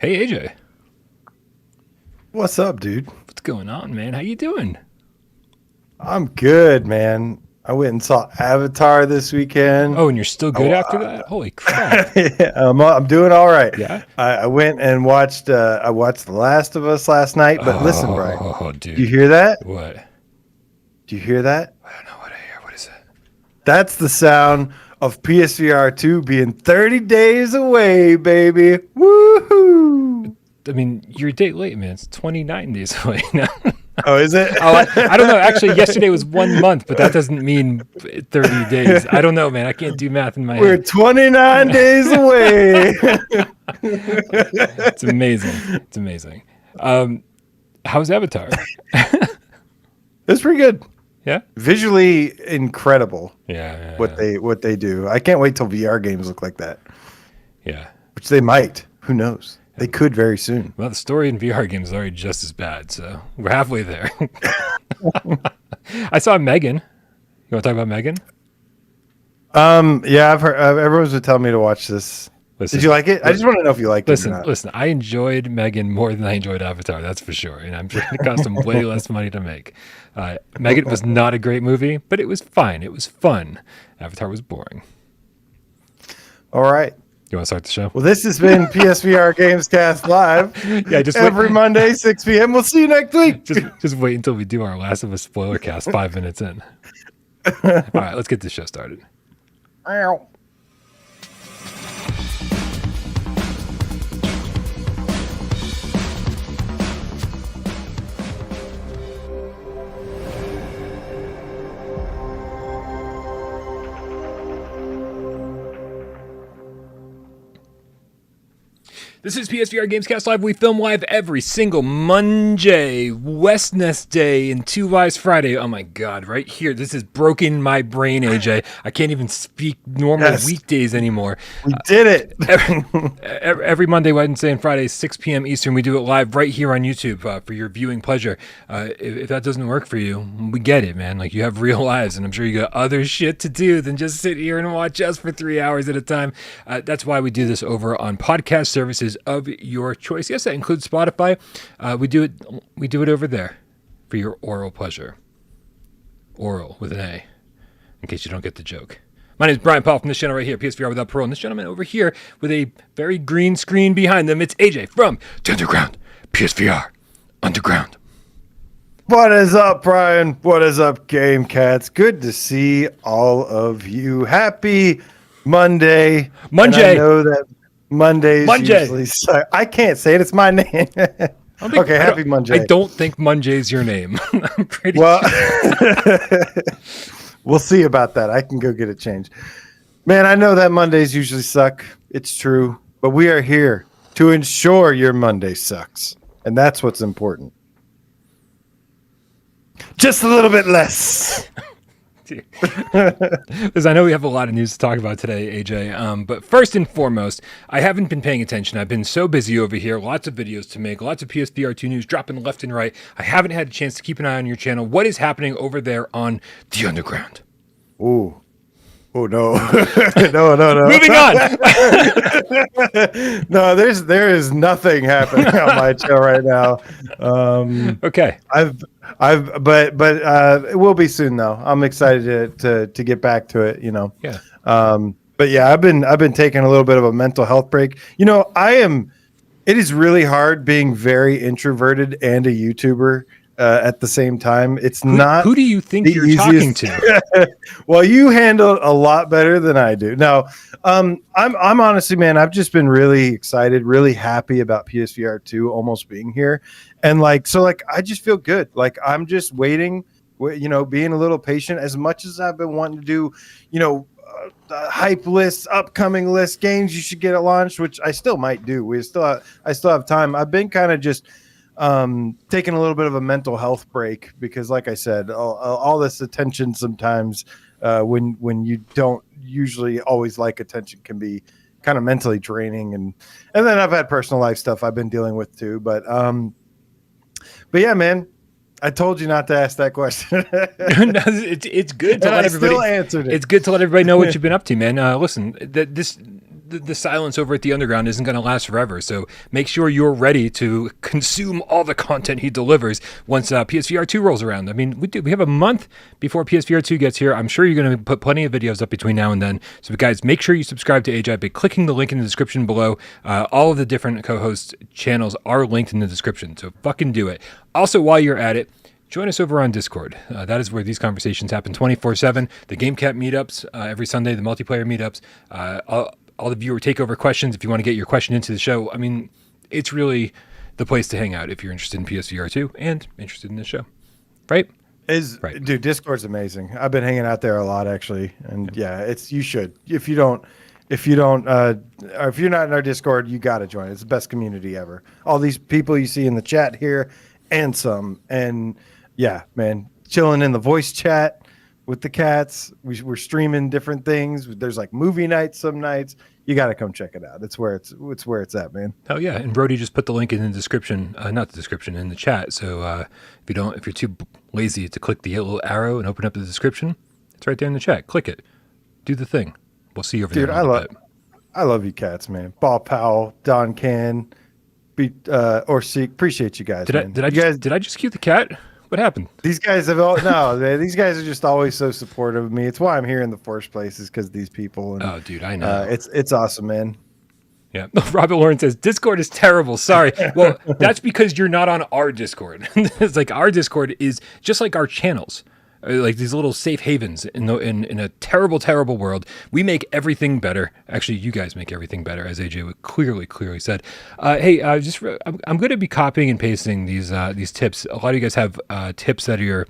Hey, AJ. What's up, dude? What's going on, man? How you doing? I'm good, man. I went and saw Avatar this weekend. Oh, and you're still good after that? Holy crap. I'm doing all right. Yeah? I went and watched I watched The Last of Us last night, but listen, Brian. Oh, dude. Do you hear that? What? Do you hear that? I don't know what I hear. What is that? That's the sound of PSVR2 being 30 days away, baby. Woohoo! I mean, you're a day late, man. It's 29 days away now. Oh, is it? Oh, I don't know. Actually, yesterday was 1 month, but that doesn't mean 30 days. I don't know, man. I can't do math in my We're head. 29 days away. It's amazing. It's amazing. How's Avatar? It's pretty good. Yeah? Visually incredible. Yeah. What they do. I can't wait till VR games look like that. Yeah. Which they might. Who knows? They could very soon. Well, the story in VR games is already just as bad, so we're halfway there. I saw Megan. You want to talk about Megan? Yeah, I've heard. Everyone's been telling me to watch this. Listen, Did you like it? I just want to know if you liked it or not. Listen. I enjoyed Megan more than I enjoyed Avatar. That's for sure, and I'm sure it cost them way less money to make. Megan was not a great movie, but it was fine. It was fun. Avatar was boring. All right. You want to start the show? Well, this has been PSVR GamesCast Live. Yeah, just every Monday, 6 p.m. We'll see you next week. Just wait until we do our Last of Us spoiler cast 5 minutes in. All right, let's get this show started. Ow. This is PSVR Gamescast Live. We film live every single Monday, Westness Day, and Two Lives Friday. Oh my God, right here. This has broken my brain, AJ. I can't even speak normal weekdays anymore. We did it. Every Monday, Wednesday, and Friday, 6 p.m. Eastern, we do it live right here on YouTube for your viewing pleasure. If that doesn't work for you, we get it, man. Like, you have real lives, and I'm sure you got other shit to do than just sit here and watch us for 3 hours at a time. That's why we do this over on podcast services of your choice. Yes, that includes Spotify. We do it over there for your oral pleasure. Oral with an A, in case you don't get the joke. My name is Brian Paul from this channel right here, PSVR without Parole. And this gentleman over here with a very green screen behind them, it's AJ from the Underground, PSVR Underground. What is up, Brian? What is up, Game Cats? Good to see all of you. Happy Monday. Monday. I know that Mondays usually suck. I can't say it. It's my name. Okay, happy Monday. I don't think Monday's your name. I'm pretty sure. We'll see about that. I can go get it changed. Man, I know that Mondays usually suck. It's true. But we are here to ensure your Monday sucks. And that's what's important. Just a little bit less. Because I know we have a lot of news to talk about today, AJ. But first and foremost, I haven't been paying attention. I've been so busy over here. Lots of videos to make. Lots of PSVR2 news dropping left and right. I haven't had a chance to keep an eye on your channel. What is happening over there on the Underground? Ooh. Oh, no. No. Moving on. No, there is nothing happening on my channel right now. Okay. But it will be soon though. I'm excited to get back to it, you know. Yeah. But yeah, I've been taking a little bit of a mental health break. You know, it is really hard being very introverted and a YouTuber at the same time. It's not. Who do you think you're talking to? Well, you handle it a lot better than I do. No, I'm honestly, man, I've just been really excited, really happy about PSVR2 almost being here. And I just feel good. Like, I'm just waiting, you know, being a little patient as much as I've been wanting to do, you know, hype lists, upcoming list, games you should get at launch, which I still might do. I still have time. I've been kind of just taking a little bit of a mental health break because, like I said, all this attention sometimes when you don't usually always like attention can be kind of mentally draining, and then I've had personal life stuff I've been dealing with too. But yeah, man, I told you not to ask that question. No, it's good to let everybody. Still answered it. It's good to let everybody know what you've been up to, man. Listen, the silence over at the Underground isn't going to last forever. So make sure you're ready to consume all the content he delivers once PSVR2 rolls around. I mean, we have a month before PSVR2 gets here. I'm sure you're going to put plenty of videos up between now and then. So guys, make sure you subscribe to AJ by clicking the link in the description below. All of the different co-host channels are linked in the description. So fucking do it. Also, while you're at it, join us over on Discord. That is where these conversations happen 24/7. The Gamecat meetups every Sunday, the multiplayer meetups, all the viewer takeover questions. If you want to get your question into the show, I mean, it's really the place to hang out if you're interested in PSVR2 and interested in this show, right? Right. Dude, Discord's amazing. I've been hanging out there a lot actually, and yeah, you should. If you're not in our Discord, you got to join. It's the best community ever. All these people you see in the chat here, and some, and yeah, man, chilling in the voice chat with the cats. We're streaming different things. There's like movie nights some nights. You got to come check it out. It's where it's at, man. Oh yeah, and Brody just put the link in the description, not the description, in the chat. So if you're too lazy to click the little arrow and open up the description, it's right there in the chat. Click it, do the thing. We'll see you over there. Dude, I love you cats, man. Ball Powell, Don Can, appreciate you guys. Did I just cue the cat? What happened? These guys man, these guys are just always so supportive of me. It's why I'm here in the first place, is because these people. And, oh, dude, I know. It's awesome, man. Yeah. Robert Lawrence says Discord is terrible. Sorry. Well, that's because you're not on our Discord. It's like our Discord is just like our channels. Like these little safe havens in a terrible, terrible world. We make everything better. Actually, you guys make everything better, as AJ clearly said. Hey, I'm going to be copying and pasting these tips. A lot of you guys have tips that are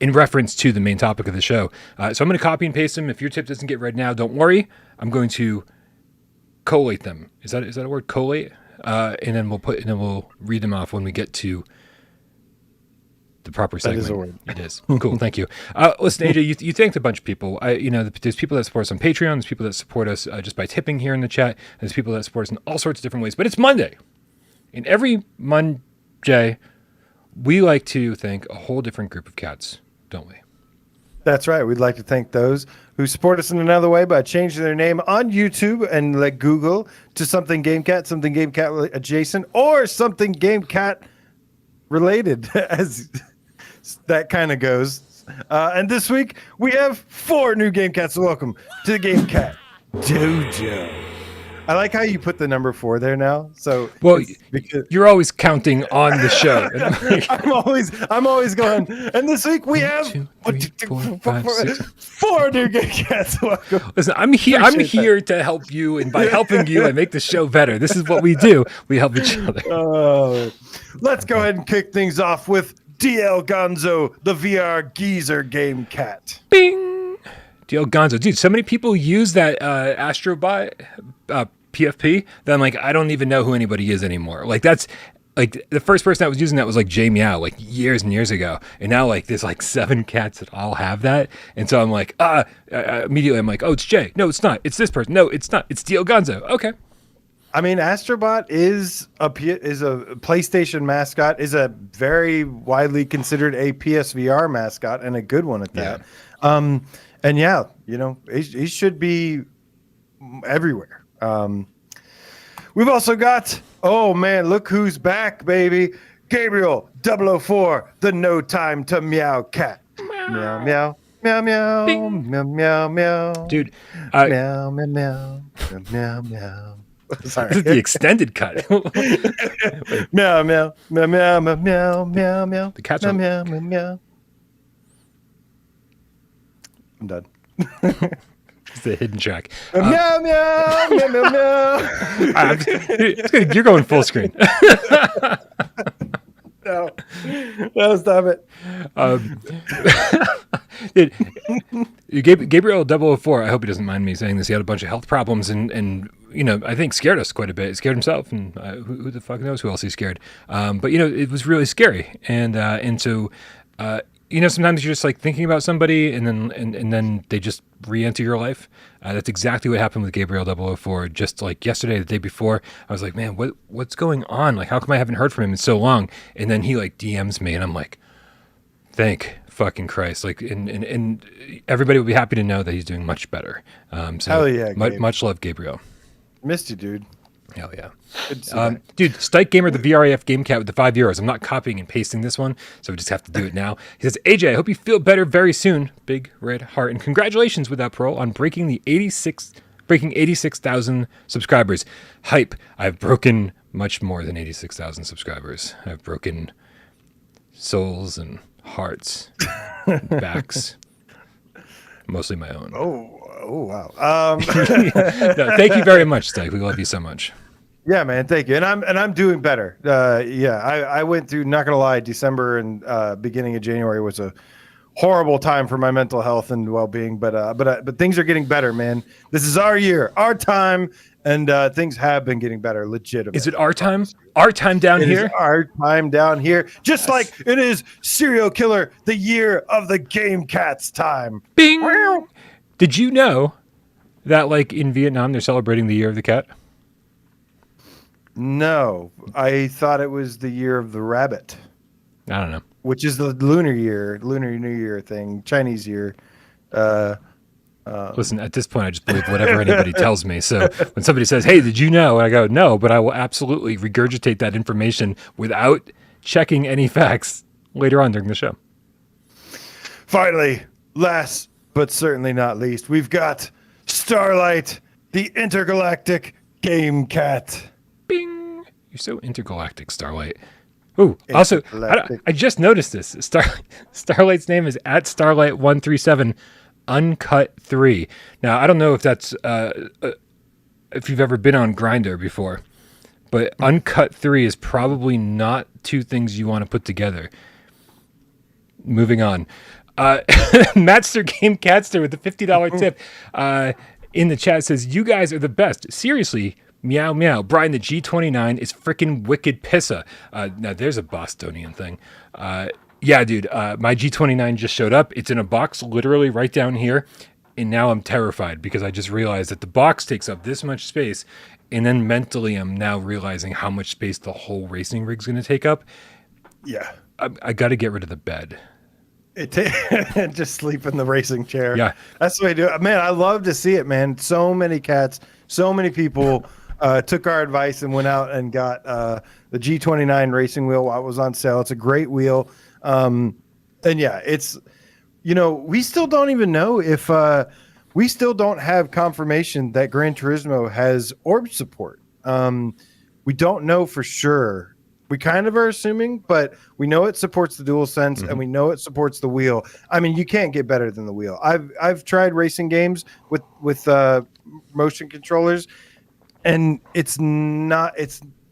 in reference to the main topic of the show. So I'm going to copy and paste them. If your tip doesn't get read now, don't worry. I'm going to collate them. Is that a word? Collate? And then we'll read them off when we get to the proper segment. That is a word. It is. Cool. Thank you. Listen, AJ, you thanked a bunch of people. There's people that support us on Patreon. There's people that support us just by tipping here in the chat. There's people that support us in all sorts of different ways. But it's Monday. And every Monday, we like to thank a whole different group of cats, don't we? That's right. We'd like to thank those who support us in another way by changing their name on YouTube and like Google to something Gamecat adjacent, or something Gamecat related, as that kind of goes. And this week we have 4 new Gamecats. Welcome to the Gamecat Dojo. I like how you put the number 4 there now. So because you're always counting on the show. I'm always going. And this week we have 2, 3, 4, 5, 6. 4 new Gamecats. Welcome. Listen, I'm here to help you, and by helping you, I make the show better. This is what we do. We help each other. Let's go ahead and kick things off with DL Gonzo, the VR geezer Gamecat. Bing! DL Gonzo. Dude, so many people use that Astrobot PFP that I'm like, I don't even know who anybody is anymore. Like, that's like the first person that was using that was like Jay Meow, like years and years ago. And now like there's like 7 cats that all have that. And so I'm like, immediately I'm like, oh, it's Jay. No, it's not. It's this person. No, it's not. It's DL Gonzo. Okay. I mean, Astrobot is a PlayStation mascot, is a very widely considered a PSVR mascot, and a good one at that. Yeah. And yeah, he should be everywhere. We've also got, oh man, look who's back, baby. Gabriel 004, the No Time to Meow Cat. Meow, meow. Meow, meow, Bing. meow, meow, meow. Dude. Meow, meow, meow, meow, meow. Sorry. This is the extended cut. Meow, meow, meow, meow, meow, meow, meow. The cats meow, are... meow, meow, meow. I'm done. It's the hidden track. Meow, meow, meow, meow, meow. You're going full screen. No, stop it. Gabriel 004, I hope he doesn't mind me saying this. He had a bunch of health problems and I think scared us quite a bit. He scared himself, and who the fuck knows who else he scared. But it was really scary. And so sometimes you're just like thinking about somebody and then they just re-enter your life. That's exactly what happened with Gabriel 004. Just like yesterday, the day before, I was like, man, what's going on? Like, how come I haven't heard from him in so long? And then he like DMs me, and I'm like, thank fucking Christ. Like, and everybody will be happy to know that he's doing much better. So Hell yeah, Gabe. much love, Gabriel. Missed you, dude. Hell yeah. Good to see that. Dude, Stike Gamer, the VRAF Gamecat with the €5. I'm not copying and pasting this one, so we just have to do it now. He says, AJ, I hope you feel better very soon. Big red heart. And congratulations with that Parole on breaking 86,000 subscribers. Hype. I've broken much more than 86,000 subscribers. I've broken souls and hearts, and backs, mostly my own. Oh wow. No, thank you very much, Stike. We love you so much. Yeah, man, thank you. And I'm doing better. I went through, not gonna lie, December and beginning of January was a horrible time for my mental health and well-being, but things are getting better, man. This is our year, our time, and things have been getting better, legitimately. Is it our time? Our time down here? It is our time down here, just like it is Serial Killer, the year of the Game Cat's time. Bing! Did you know that, like, in Vietnam, they're celebrating the year of the cat? No, I thought it was the year of the rabbit. I don't know. Which is the lunar New Year thing, Chinese year. Listen, at this point, I just believe whatever anybody tells me. So when somebody says, hey, did you know? I go, no, but I will absolutely regurgitate that information without checking any facts later on during the show. Finally, last but certainly not least, we've got Starlight, the intergalactic Game Cat. Bing! You're so intergalactic, Starlight. Ooh, also, I just noticed this. Starlight's name is at Starlight137 Uncut 3. Now, I don't know if that's if you've ever been on Grindr before, but Uncut 3 is probably not two things you want to put together. Moving on. Matster Game Catster with the $50 tip in the chat says, you guys are the best. Seriously, meow meow. Brian, the G29 is freaking wicked pissa. Now, there's a Bostonian thing. Yeah, dude, my G29 just showed up. It's in a box literally right down here. And now I'm terrified because I just realized that the box takes up this much space. And then mentally, I'm now realizing how much space the whole racing rig's going to take up. Yeah. I got to get rid of the bed. Just sleep in the racing chair. Yeah. That's the way to do it. Man, I love to see it, man. So many cats, so many people took our advice and went out and got the G29 racing wheel while it was on sale. It's a great wheel. And yeah, it's, we still don't even know if we still don't have confirmation that Gran Turismo has orb support. We don't know for sure. We kind of are assuming, but we know it supports the DualSense and we know it supports the wheel. I mean, you can't get better than the wheel. I've tried racing games with motion controllers, and it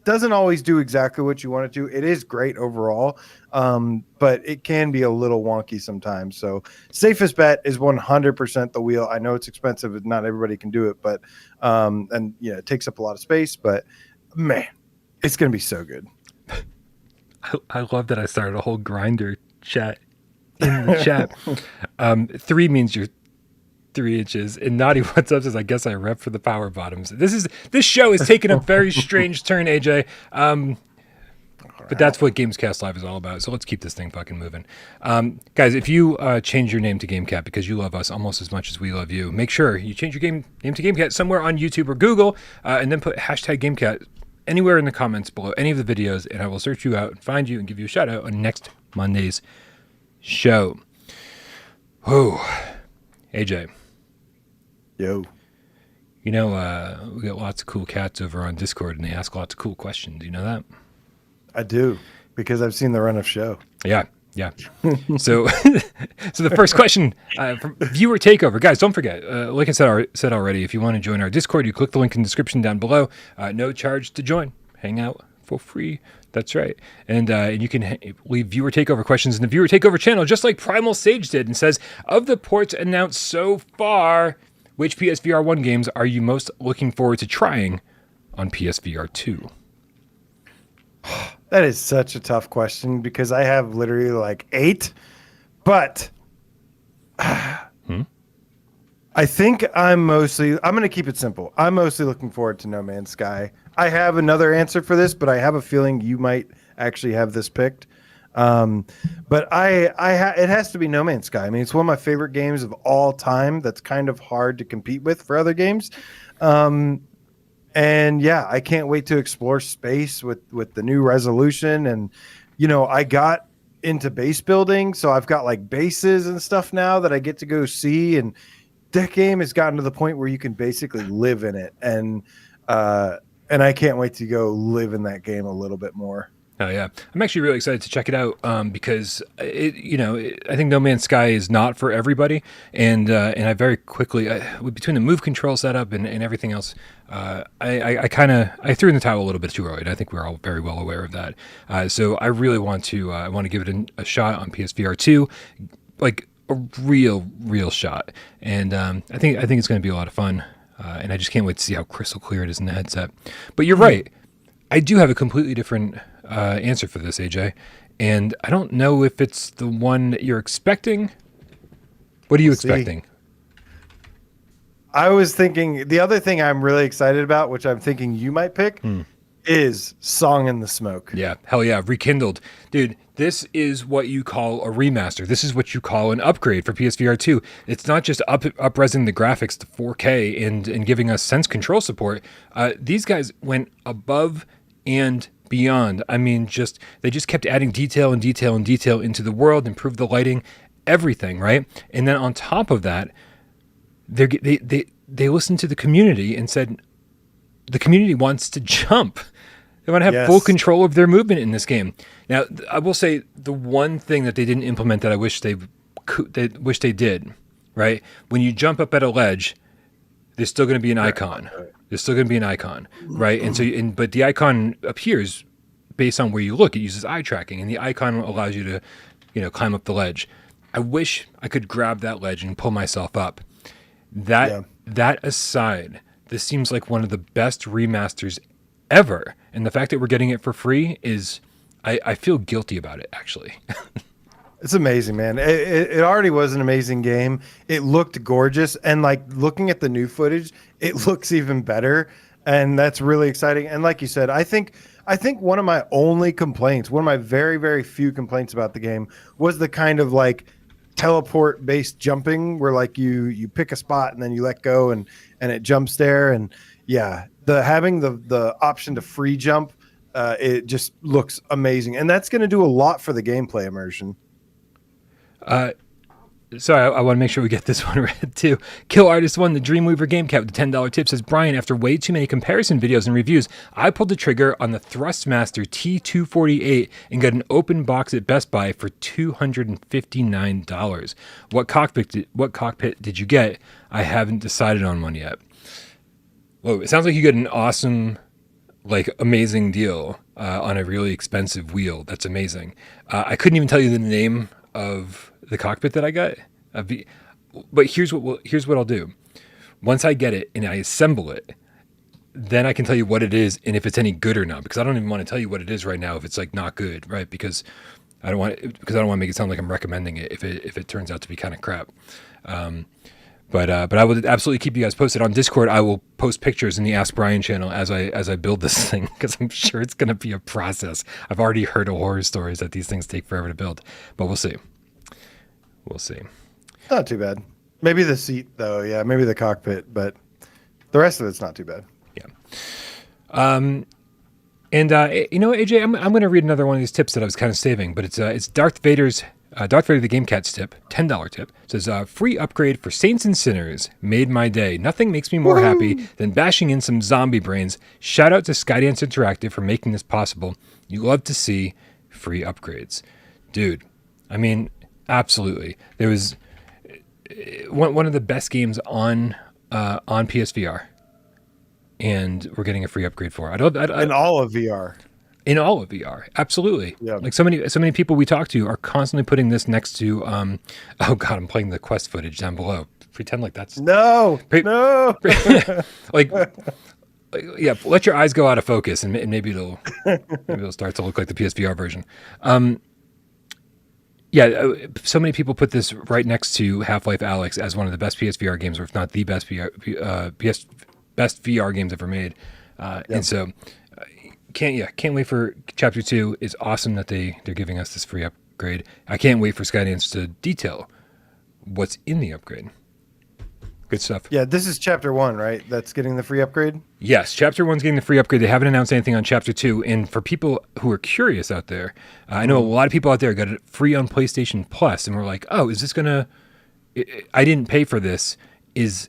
doesn't always do exactly what you want it to. It is great overall, but it can be a little wonky sometimes. So safest bet is 100% the wheel. I know it's expensive and not everybody can do it, but it takes up a lot of space, but man, it's going to be so good. I love that I started a whole Grindr chat in the chat. 3 means you're 3 inches. And Naughty What's Up says, I guess I rep for the power bottoms. This show is taking a very strange turn, AJ. But that's what Gamescast Live is all about. So let's keep this thing fucking moving. Guys, if you change your name to GameCat because you love us almost as much as we love you, make sure you change your name to GameCat somewhere on YouTube or Google, and then put hashtag GameCat anywhere in the comments below any of the videos, and I will search you out and find you and give you a shout out on next Monday's show. Oh, AJ. Yo. We got lots of cool cats over on Discord, and they ask lots of cool questions. Do you know that? I do, because I've seen the run of show. Yeah. So the first question from viewer takeover, guys, don't forget, like I said already, if you want to join our Discord, you click the link in the description down below. No charge to join. Hang out for free. That's right. And you can leave viewer takeover questions in the viewer takeover channel, just like Primal Sage did, and says, of the ports announced so far, which PSVR1 games are you most looking forward to trying on PSVR2? That is such a tough question because I have literally like 8, but I think I'm going to keep it simple. I'm mostly looking forward to No Man's Sky. I have another answer for this, but I have a feeling you might actually have this picked. But it has to be No Man's Sky. I mean, it's one of my favorite games of all time. That's kind of hard to compete with for other games. And yeah, I can't wait to explore space with the new resolution. And I got into base building, so I've got like bases and stuff now that I get to go see. And that game has gotten to the point where you can basically live in it, and I can't wait to go live in that game a little bit more. Oh yeah, I'm actually really excited to check it out because I think No Man's Sky is not for everybody, and I very quickly between the move control setup and everything else, I threw in the towel a little bit too early, and I think we're all very well aware of that. So I really want to give it a shot on PSVR2, like a real shot, and I think it's going to be a lot of fun, and I just can't wait to see how crystal clear it is in the headset. But you're right, I do have a completely different answer for this, AJ, and I don't know if it's the one that you're expecting. What are you expecting? I was thinking the other thing I'm really excited about, which I'm thinking you might pick, is Song in the Smoke. Yeah, hell yeah, Rekindled. Dude, this is what you call a remaster. This is what you call an upgrade for PSVR 2. It's not just up-resing the graphics to 4K and giving us sense control support. These guys went above and beyond. I mean, they just kept adding detail and detail and detail into the world, improved the lighting, everything, right? And then on top of that, they listened to the community and said the community wants to jump. They want to have full control of their movement in this game. Now, I will say the one thing that they didn't implement that I wish they did, right? When you jump up at a ledge, there's still going to be an icon. There's still going to be an icon, right? And but the icon appears based on where you look. It uses eye tracking, and the icon allows you to, climb up the ledge. I wish I could grab that ledge and pull myself up. That aside, this seems like one of the best remasters ever, and the fact that we're getting it for free is, I feel guilty about it, actually. It's amazing, man. It already was an amazing game. It looked gorgeous, and like looking at the new footage, it looks even better, and that's really exciting. And like you said, I think one of my only complaints, one of my very, very few complaints about the game was the kind of like teleport based jumping where like you pick a spot and then you let go and it jumps there. And yeah, having the option to free jump, it just looks amazing, and that's going to do a lot for the gameplay immersion. Sorry, I want to make sure we get this one read too. Kill Artist 1, the Dreamweaver Gamecat with the $10 tip, says, Brian, after way too many comparison videos and reviews, I pulled the trigger on the Thrustmaster T248 and got an open box at Best Buy for $259. What cockpit did you get? I haven't decided on one yet. Whoa, it sounds like you get an awesome, amazing deal on a really expensive wheel. That's amazing. I couldn't even tell you the name of the cockpit that I got, but here's what I'll do. Once I get it and I assemble it, then I can tell you what it is and if it's any good or not. Because I don't even want to tell you what it is right now if it's not good, right? Because I don't want to make it sound like I'm recommending it if it turns out to be kind of crap. But I will absolutely keep you guys posted on Discord. I will post pictures in the Ask Brian channel as I build this thing, because I'm sure it's going to be a process. I've already heard of horror stories that these things take forever to build, but we'll see. We'll see. Not too bad. Maybe the seat though. Yeah, maybe the cockpit, but the rest of it's not too bad. Yeah. And AJ, I'm going to read another one of these tips that I was kind of saving, but it's Darth Vader the Gamecat's tip, $10 tip. It says, free upgrade for Saints and Sinners. Made my day. Nothing makes me more happy than bashing in some zombie brains. Shout out to Skydance Interactive for making this possible. You love to see free upgrades. Dude, I mean, absolutely. There was one of the best games on PSVR, and we're getting a free upgrade for it. In all of VR. In all of VR, absolutely. Yeah. So many people we talk to are constantly putting this next to. Oh God, I'm playing the Quest footage down below. Pretend like that's no. Yeah. Let your eyes go out of focus, and maybe it'll start to look like the PSVR version. Yeah, so many people put this right next to Half-Life Alyx as one of the best PSVR games, or if not the best best VR games ever made. And so Can't wait for Chapter 2. It's awesome that they're giving us this free upgrade. I can't wait for Skydance to detail what's in the upgrade. Good stuff. Yeah, this is Chapter 1, right? That's getting the free upgrade? Yes, Chapter 1's getting the free upgrade. They haven't announced anything on Chapter 2. And for people who are curious out there, I know a lot of people out there got it free on PlayStation Plus, and we're like, oh, is this going to... I didn't pay for this.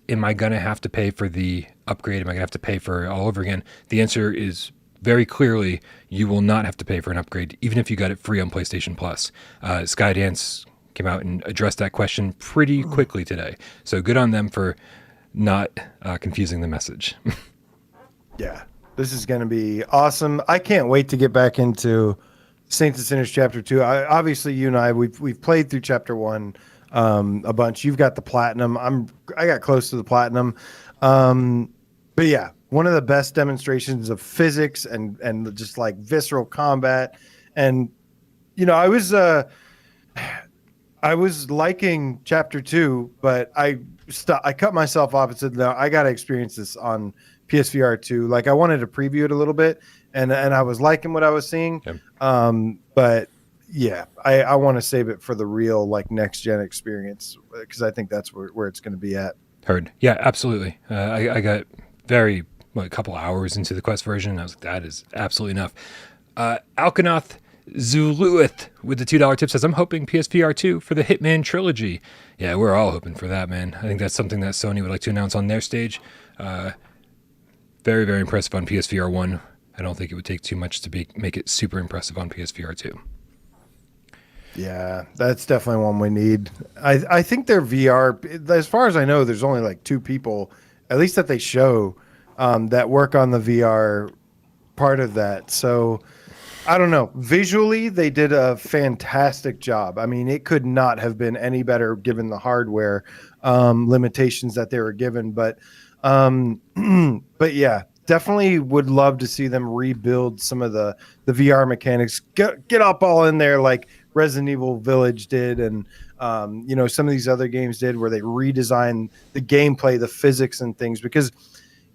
Am I going to have to pay for the upgrade? Am I going to have to pay for it all over again? The answer is very clearly, you will not have to pay for an upgrade, even if you got it free on PlayStation Plus. Skydance came out and addressed that question pretty quickly today. So good on them for not confusing the message. Yeah, this is going to be awesome. I can't wait to get back into Saints and Sinners Chapter 2. Obviously, you and I, we've played through Chapter 1 a bunch. You've got the platinum. I got close to the platinum. But yeah, one of the best demonstrations of physics and just like visceral combat. And, you know, I was liking Chapter 2, but I cut myself off and said, no, I got to experience this on PSVR 2. Like, I wanted to preview it a little bit, and I was liking what I was seeing. Yep. But yeah, I want to save it for the real, like, next gen experience, because I think that's where it's going to be at. Heard. Yeah, absolutely. I got a couple hours into the Quest version, and I was like, that is absolutely enough. Alkanoth Zuluith with the $2 tip says, I'm hoping PSVR 2 for the Hitman trilogy. Yeah, we're all hoping for that, man. I think that's something that Sony would like to announce on their stage. Very, very impressive on PSVR 1. I don't think it would take too much to make it super impressive on PSVR 2. Yeah, that's definitely one we need. I think their VR, as far as I know, there's only like 2 people, at least that they show, that work on the VR part of that. So I don't know. Visually, they did a fantastic job. I mean, it could not have been any better given the hardware limitations that they were given. But yeah, definitely would love to see them rebuild some of the VR mechanics. Get up all in there like Resident Evil Village did, and you know, some of these other games did, where they redesigned the gameplay, the physics and things. Because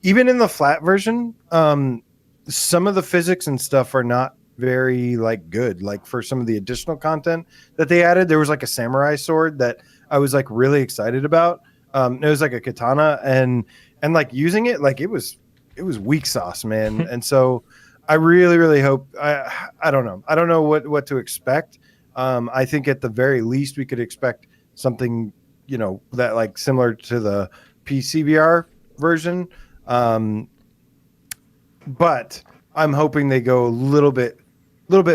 even in the flat version, some of the physics and stuff are not very like good. Like for some of the additional content that they added, there was like a samurai sword that I was like really excited about. It was like a katana, and like using it, like it was weak sauce, man. And so I really hope, I don't know what to expect. I think at the very least we could expect something, you know, that like similar to the PSVR version. But I'm hoping they go a little bit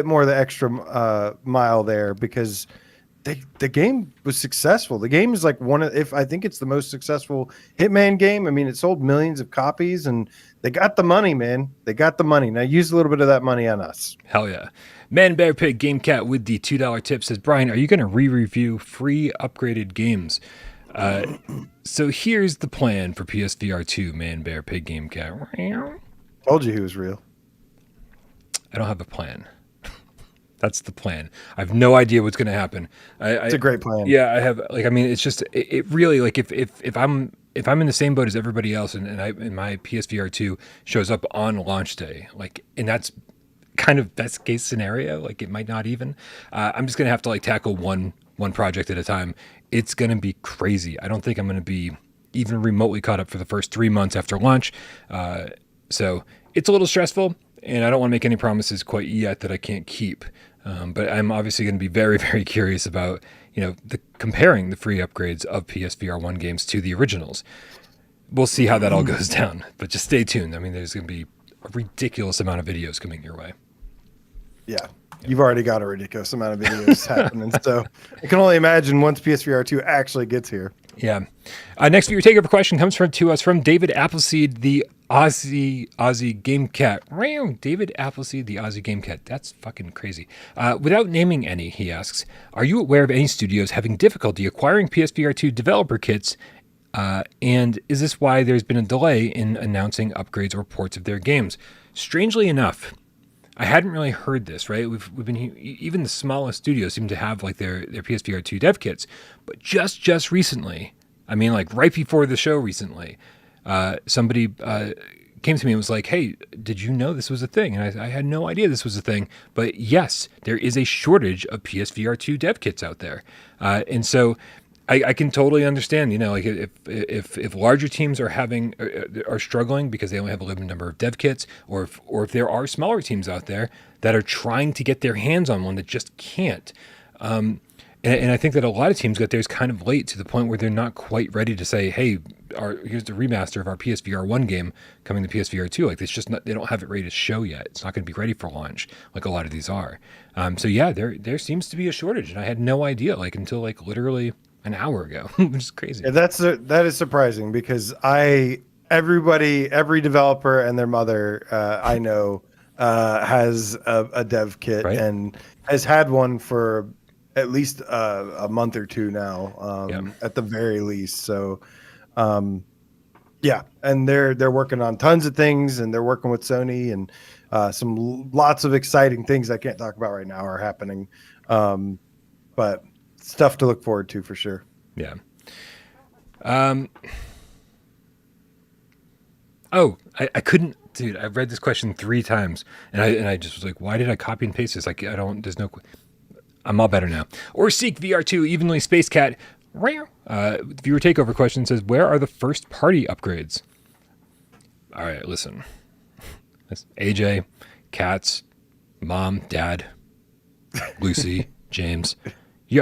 more the extra mile there, because the game was successful. The game is like I think it's the most successful Hitman game. I mean, it sold millions of copies, and they got the money, man. They got the money. Now use a little bit of that money on us. Hell yeah. Man Bear Pig Gamecat with the $2 tip says, Brian, are you going to re-review free upgraded games? So here's the plan for PSVR 2, Man Bear Pig Gamecat. Told you he was real. I don't have a plan. That's the plan. I have no idea what's going to happen. It's a great plan. Yeah, I have. Like, I mean, it's just it really, like, if I'm in the same boat as everybody else, and my PSVR 2 shows up on launch day, like, and that's kind of best case scenario. Like, it might not even. I'm just going to have to like tackle one project at a time. It's going to be crazy. I don't think I'm going to be even remotely caught up for the first 3 months after launch. So it's a little stressful, and I don't want to make any promises quite yet that I can't keep. But I'm obviously going to be very, very curious about, you know, comparing the free upgrades of PSVR1 games to the originals. We'll see how that all goes down, but just stay tuned. I mean, there's going to be a ridiculous amount of videos coming your way. Yeah. You've already got a ridiculous amount of videos happening. So I can only imagine once PSVR 2 actually gets here. Yeah. Next viewer takeover question comes to us from David Appleseed, the Aussie Gamecat. David Appleseed, the Aussie Gamecat. That's fucking crazy. Without naming any, he asks, are you aware of any studios having difficulty acquiring PSVR 2 developer kits? And is this why there's been a delay in announcing upgrades or ports of their games? Strangely enough, I hadn't really heard this, right? We've been even the smallest studios seem to have like their PSVR 2 dev kits, but just recently, I mean, like right before the show recently, somebody came to me and was like, hey, did you know this was a thing? And I had no idea this was a thing. But yes, there is a shortage of PSVR2 dev kits out there. And so I can totally understand, like if larger teams are struggling because they only have a limited number of dev kits, or if there are smaller teams out there that are trying to get their hands on one that just can't. And I think that a lot of teams got theirs kind of late, to the point where they're not quite ready to say, hey, here's the remaster of our PSVR1 game coming to PSVR2. Like, it's just not, they don't have it ready to show yet. It's not going to be ready for launch like a lot of these are. So yeah, there seems to be a shortage, and I had no idea until literally an hour ago, which is crazy. Yeah, that is surprising, because every developer and their mother I know has a dev kit, right, and has had one for at least a month or two now, at the very least. So, yeah, and they're working on tons of things, and they're working with Sony, and lots of exciting things I can't talk about right now are happening, but stuff to look forward to for sure. Yeah. Oh, I couldn't, dude. I read this question 3 times, and I just was like, why did I copy and paste this? I'm all better now. Or Seek VR2 Evenly Space Cat. Viewer Takeover question says, where are the first party upgrades? All right, listen. That's AJ, Cats, Mom, Dad, Lucy, James.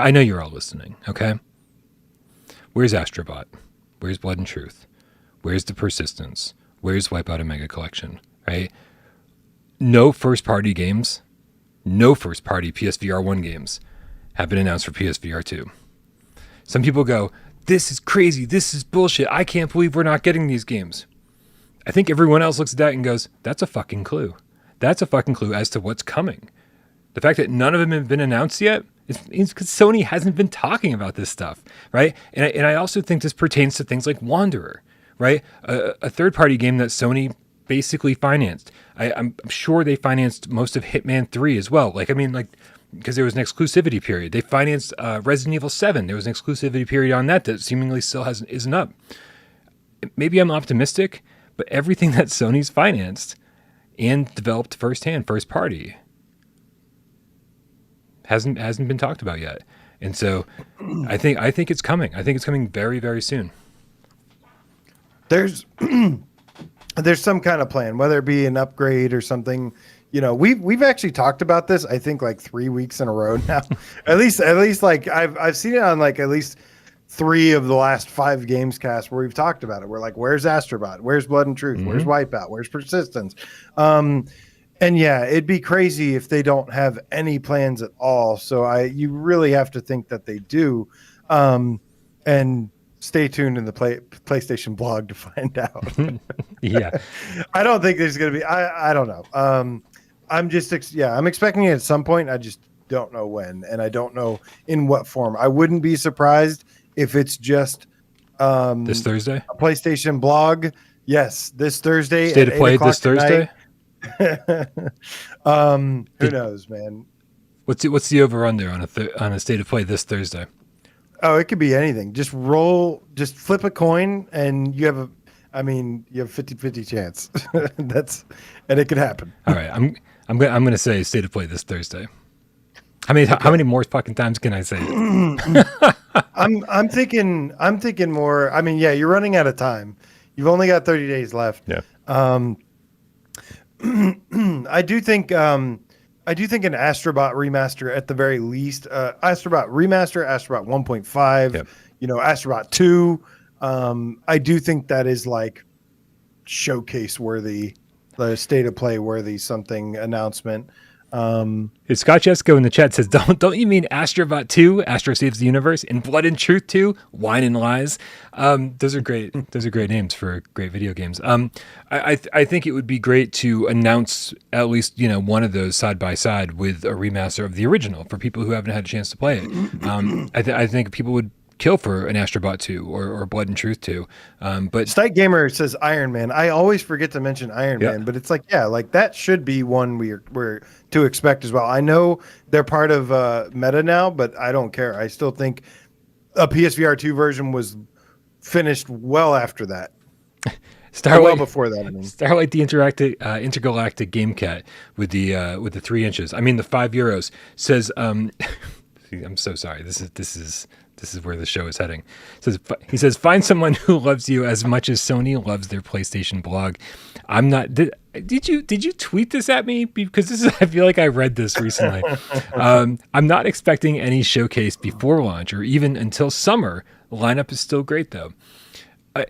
I know you're all listening, okay? Where's Astrobot? Where's Blood and Truth? Where's the Persistence? Where's Wipeout and Mega Collection? Right? No first-party games, no first-party PSVR1 games have been announced for PSVR2. Some people go, this is crazy, this is bullshit, I can't believe we're not getting these games. I think everyone else looks at that and goes, that's a fucking clue. That's a fucking clue as to what's coming. The fact that none of them have been announced yet is because Sony hasn't been talking about this stuff, right? And I also think this pertains to things like Wanderer, right? A third-party game that Sony basically financed. I'm sure they financed most of Hitman 3 as well. Because there was an exclusivity period. They financed Resident Evil 7. There was an exclusivity period on that seemingly still isn't up. Maybe I'm optimistic, but everything that Sony's financed and developed first party, hasn't been talked about yet. And so I think it's coming. I think it's coming very, very soon. There's some kind of plan, whether it be an upgrade or something. We've actually talked about this, I think, 3 weeks in a row now. at least I've seen it on at least 3 of the last 5 GAMESCAST where we've talked about it. We're like, where's Astrobot? Where's Blood and Truth? Mm-hmm. Where's Wipeout? Where's Persistence? And yeah, it'd be crazy if they don't have any plans at all. So you really have to think that they do. And stay tuned in the PlayStation blog to find out. Yeah. I don't think there's going to be, I don't know. I'm expecting it at some point. I just don't know when, and I don't know in what form. I wouldn't be surprised if it's just this Thursday, a PlayStation blog. Yes, this Thursday. State of Play this Thursday. Who knows, man? What's the over under on a State of Play this Thursday? Oh, it could be anything. Just flip a coin, and you have a 50-50 chance. And it could happen. All right, I'm gonna say State of Play this Thursday. How many more fucking times can I say it? I'm thinking more. You're running out of time. You've only got 30 days left. Yeah. I do think an Astrobot remaster at the very least. Astrobot remaster, Astrobot 1.5. Yep. Astrobot 2. I do think that is showcase worthy, the State of Play worthy something announcement. Scott Jesco in the chat says, don't you mean Astrobot 2, Astro Saves the Universe, and Blood and Truth 2, Wine and Lies? Those are great. Those are great names for great video games. I think it would be great to announce at least one of those side by side with a remaster of the original for people who haven't had a chance to play it. I think people would kill for an Astrobot 2 or Blood and Truth 2. But Stike Gamer says Iron Man. I always forget to mention Iron Man, but it's that should be one we're to expect as well. I know they're part of meta now, but I don't care. I still think a PSVR 2 version was finished well after that. Well before that, I mean. Starlight, the intergalactic Gamecat with the 3 inches. I mean, the €5 says. I'm so sorry. This is where the show is heading. He says, find someone who loves you as much as Sony loves their PlayStation blog. I'm not. Did you tweet this at me? Because I feel like I read this recently. I'm not expecting any showcase before launch or even until summer. The lineup is still great though.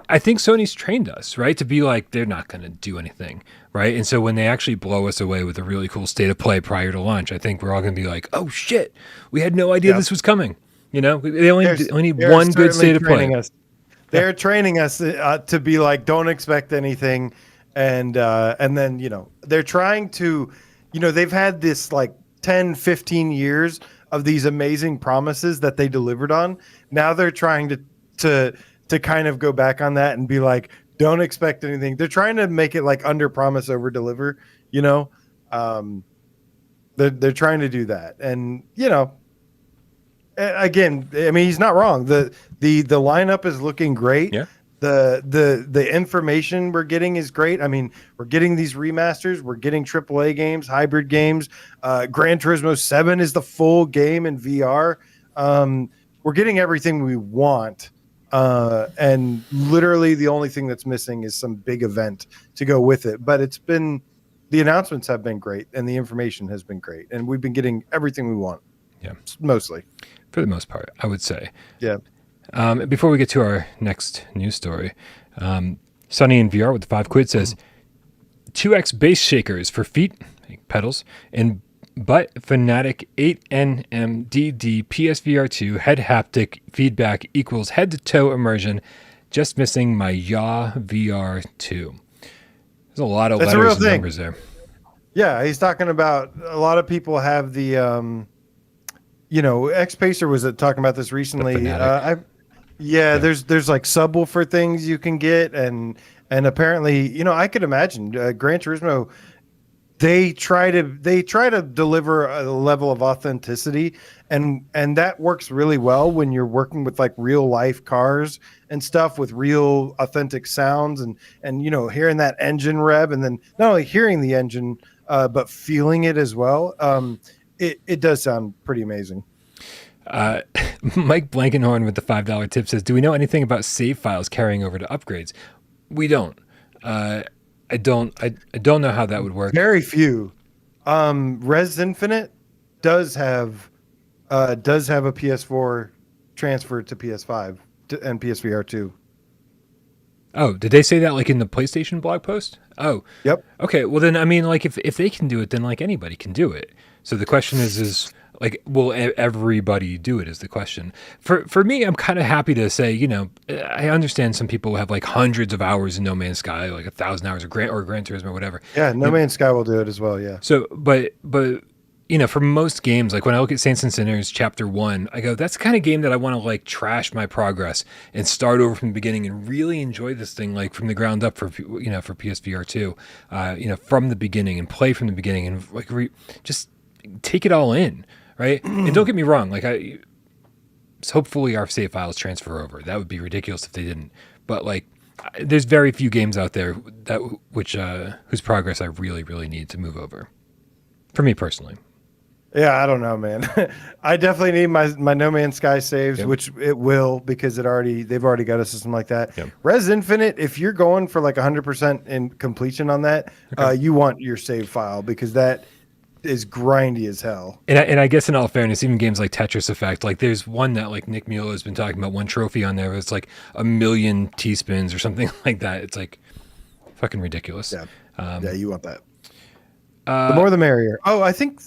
I think Sony's trained us, right, to be like, they're not going to do anything, right? And so when they actually blow us away with a really cool state of play prior to launch, I think we're all going to be like, oh shit, we had no idea this was coming. They only need one good state of play. They're training us to be like, don't expect anything. And then, they're trying to, they've had this like 10, 15 years of these amazing promises that they delivered on. Now they're trying to kind of go back on that and be like, don't expect anything. They're trying to make it like under promise, over deliver, they're trying to do that. And, again, I mean, he's not wrong. The lineup is looking great. Yeah. The information we're getting is great. I mean, we're getting these remasters, we're getting AAA games, hybrid games. Gran Turismo 7 is the full game in VR. We're getting everything we want. And literally the only thing that's missing is some big event to go with it. But the announcements have been great and the information has been great. And we've been getting everything we want. Yeah. Mostly. For the most part, I would say. Yeah. Before we get to our next news story, Sunny in VR with the £5 says 2x bass shakers for feet, pedals, and butt Fnatic 8NMDD PSVR2 head haptic feedback equals head to toe immersion. Just missing my yaw VR2. There's a lot of letters and numbers there. Yeah, he's talking about a lot of people have the X Pacer was talking about this recently. There's like subwoofer things you can get, and apparently, I could imagine Gran Turismo. They try to deliver a level of authenticity, and that works really well when you're working with like real life cars and stuff with real authentic sounds, and hearing that engine rev, and then not only hearing the engine but feeling it as well. It does sound pretty amazing. Mike Blankenhorn with the $5 tip says, do we know anything about save files carrying over to upgrades? We don't. I don't know how that would work. Very few. Res Infinite does have a PS4 transfer to PS5 and PSVR2. Oh, did they say that like in the PlayStation blog post? Oh, yep. Okay, well then, I mean, like if they can do it, then like anybody can do it. So the question is like, will everybody do it is the question. For me, I'm kind of happy to say, I understand some people have like hundreds of hours in No Man's Sky, like 1,000 hours or Gran Turismo or whatever. Yeah, No Man's Sky will do it as well, yeah. So, but for most games, like when I look at Saints and Sinners Chapter 1, I go, that's the kind of game that I want to like trash my progress and start over from the beginning and really enjoy this thing like from the ground up for PSVR2, from the beginning and play from the beginning and like just take it all in. Right. And don't get me wrong. Like hopefully our save files transfer over. That would be ridiculous if they didn't. But like, there's very few games out there whose progress I really, really need to move over. For me personally. Yeah, I don't know, man. I definitely need my No Man's Sky saves, which it will because they've already got a system like that. Yep. Res Infinite, if you're going for like 100% in completion on that, you want your save file because that is grindy as hell. And I guess in all fairness, even games like Tetris Effect, like there's one that like Nick Mueller has been talking about, one trophy on there. It's like 1,000,000 T-spins or something like that. It's like fucking ridiculous. Yeah, you want that. The more the merrier. Oh, I think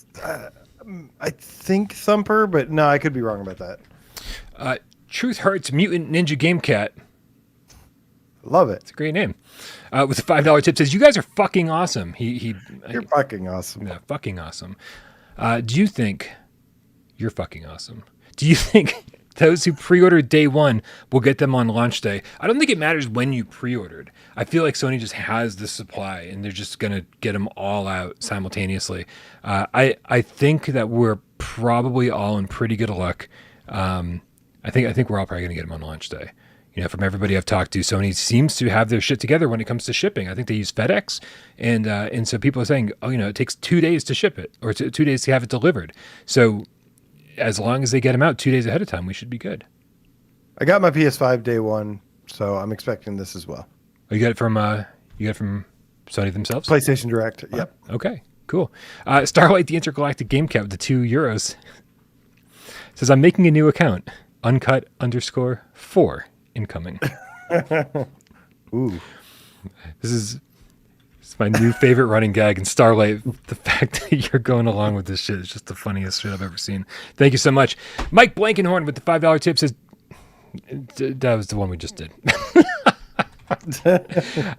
Thumper, but no, I could be wrong about that. Truth Hurts Mutant Ninja Gamecat. Love it. It's a great name. With a $5 tip says, you guys are fucking awesome. You're fucking awesome. Yeah, fucking awesome. Do you think you're fucking awesome? Do you think those who pre-ordered day one will get them on launch day? I don't think it matters when you pre-ordered. I feel like Sony just has the supply and they're just going to get them all out simultaneously. I think that we're probably all in pretty good luck. I think we're all probably going to get them on launch day. from everybody I've talked to, Sony seems to have their shit together when it comes to shipping. I think they use FedEx, and so people are saying, it takes 2 days to ship it, or 2 days to have it delivered. So as long as they get them out 2 days ahead of time, we should be good. I got my PS5 day one, so I'm expecting this as well. Oh, you got it from Sony themselves? PlayStation Direct. Yep. Okay, cool. Starlight, the Intergalactic Gamecat with the €2 says, I'm making a new account. Uncut _4 incoming. Ooh. This is my new favorite running gag in Starlight. The fact that you're going along with this shit is just the funniest shit I've ever seen. Thank you so much. Mike Blankenhorn with the $5 tip says, that was the one we just did.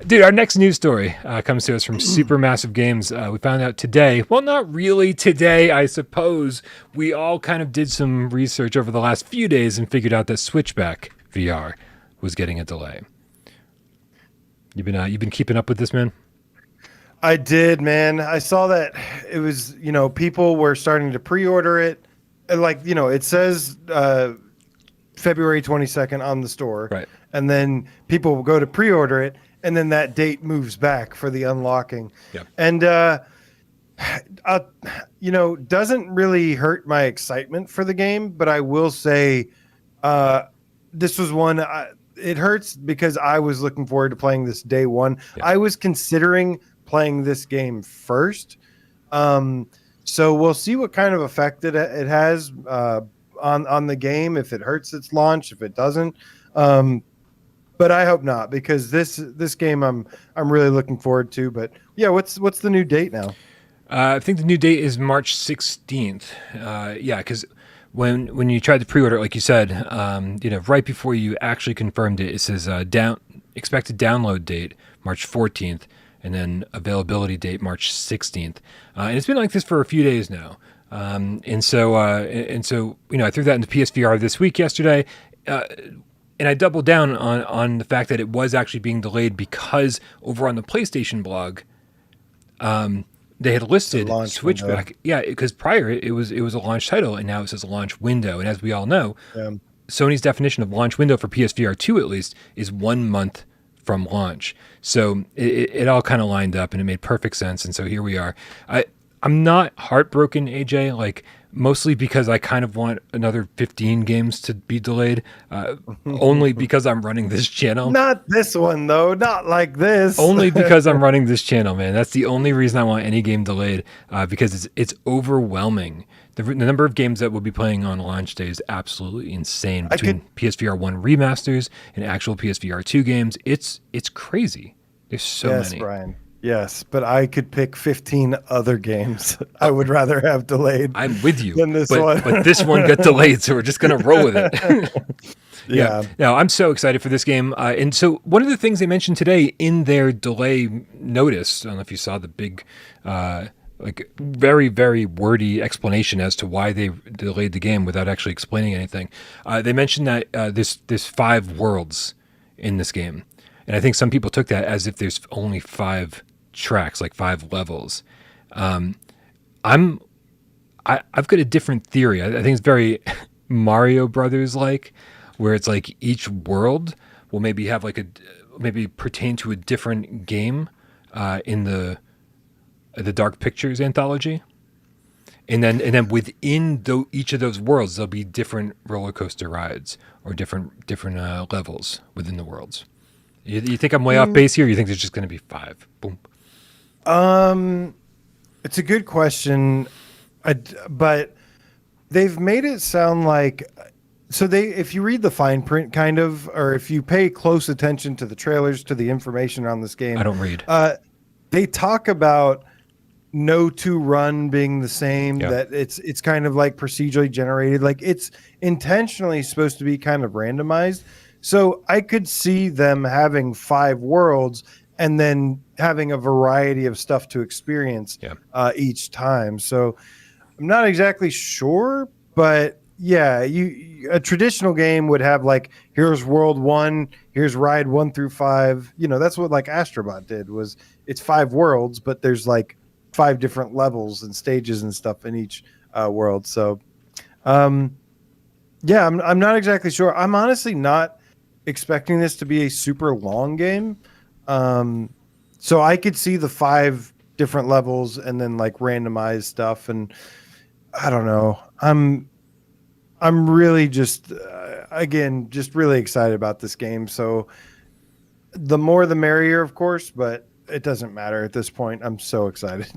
Dude, our next news story comes to us from Supermassive Games. We found out today, well, not really today, I suppose. We all kind of did some research over the last few days and figured out that Switchback VR was getting a delay. You've been keeping up with this, man? I did, man. I saw that it was, people were starting to pre-order it. It says February 22nd on the store. Right. And then people will go to pre-order it, and then that date moves back for the unlocking. Yep. And, doesn't really hurt my excitement for the game, but I will say this was one, it hurts because I was looking forward to playing this day one. Yep. I was considering playing this game first. So we'll see what kind of effect it has on the game, if it hurts its launch, if it doesn't. But I hope not, because this game I'm really looking forward to. But yeah, what's the new date now? I think the new date is March 16th. Because when you tried to pre-order, like you said, right before you actually confirmed it, it says expected download date March 14th, and then availability date March 16th. And it's been like this for a few days now. And so I threw that into PSVR this week yesterday. And I doubled down on the fact that it was actually being delayed because over on the PlayStation blog, they had listed Switchback. Window. Yeah, because prior it was a launch title, and now it says a launch window. And as we all know, Sony's definition of launch window for PSVR2 at least is 1 month from launch. So it all kind of lined up, and it made perfect sense. And so here we are. I'm not heartbroken, AJ, mostly because I kind of want another 15 games to be delayed, only because I'm running this channel. Not this one, though. Not like this. Only because I'm running this channel, man. That's the only reason I want any game delayed, because it's overwhelming. The number of games that we'll be playing on launch day is absolutely insane. Between PSVR1 remasters and actual PSVR2 games, it's crazy. There's so many. Yes, Brian. Yes, but I could pick 15 other games I would rather have delayed. I'm with you. Than this one. But this one got delayed, so we're just going to roll with it. Yeah. No, I'm so excited for this game. And so one of the things they mentioned today in their delay notice, I don't know if you saw the big, very, very wordy explanation as to why they delayed the game without actually explaining anything. They mentioned that there's 5 worlds in this game. And I think some people took that as if there's only 5 tracks, like 5 levels. I've got a different theory. I think it's very Mario Brothers like, where it's like each world will maybe have maybe pertain to a different game in the Dark Pictures anthology. And then within each of those worlds, there'll be different roller coaster rides or different levels within the worlds. You think I'm way off base here? Or you think there's just going to be 5? Boom. It's a good question, but they've made it sound like if you read the fine print, kind of, or if you pay close attention to the trailers, to the information on this game, I don't read. They talk about no 2 run being the same. Yeah. That it's kind of like procedurally generated, like it's intentionally supposed to be kind of randomized. So I could see them having 5 worlds and then having a variety of stuff to experience each time. So I'm not exactly sure, but yeah, a traditional game would have here's world 1, here's ride 1 through 5. That's what Astrobot did, was it's 5 worlds, but there's 5 different levels and stages and stuff in each world. So I'm not exactly sure. I'm honestly not expecting this to be a super long game. So I could see the 5 different levels and then like randomized stuff, and I don't know. I'm really just again just really excited about this game. So the more the merrier, of course, but it doesn't matter at this point. I'm so excited.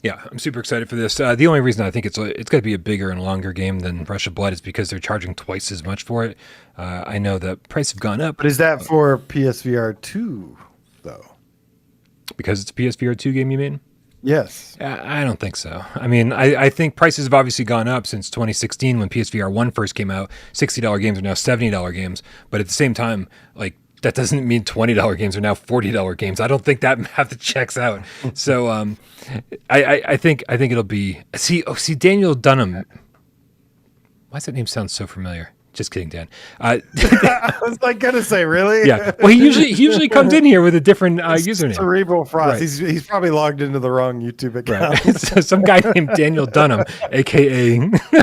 Yeah, I'm super excited for this. The only reason I think it's got to be a bigger and longer game than Rush of Blood is because they're charging twice as much for it. I know the price have gone up. But is that for PSVR 2 though? Because it's a PSVR 2 game, you mean? Yes. I don't think so. I mean, I think prices have obviously gone up since 2016 when PSVR1 first came out. $60 games are now $70 games. But at the same time, like, that doesn't mean $20 games are now $40 games. I don't think that math checks out. So I think it'll be see Daniel Dunham. Why does that name sound so familiar? Just kidding, Dan. I was like gonna say, really? Yeah. Well, he usually comes in here with a different username. Cerebral Frost. Right. He's probably logged into the wrong YouTube account. Right. So some guy named Daniel Dunham, aka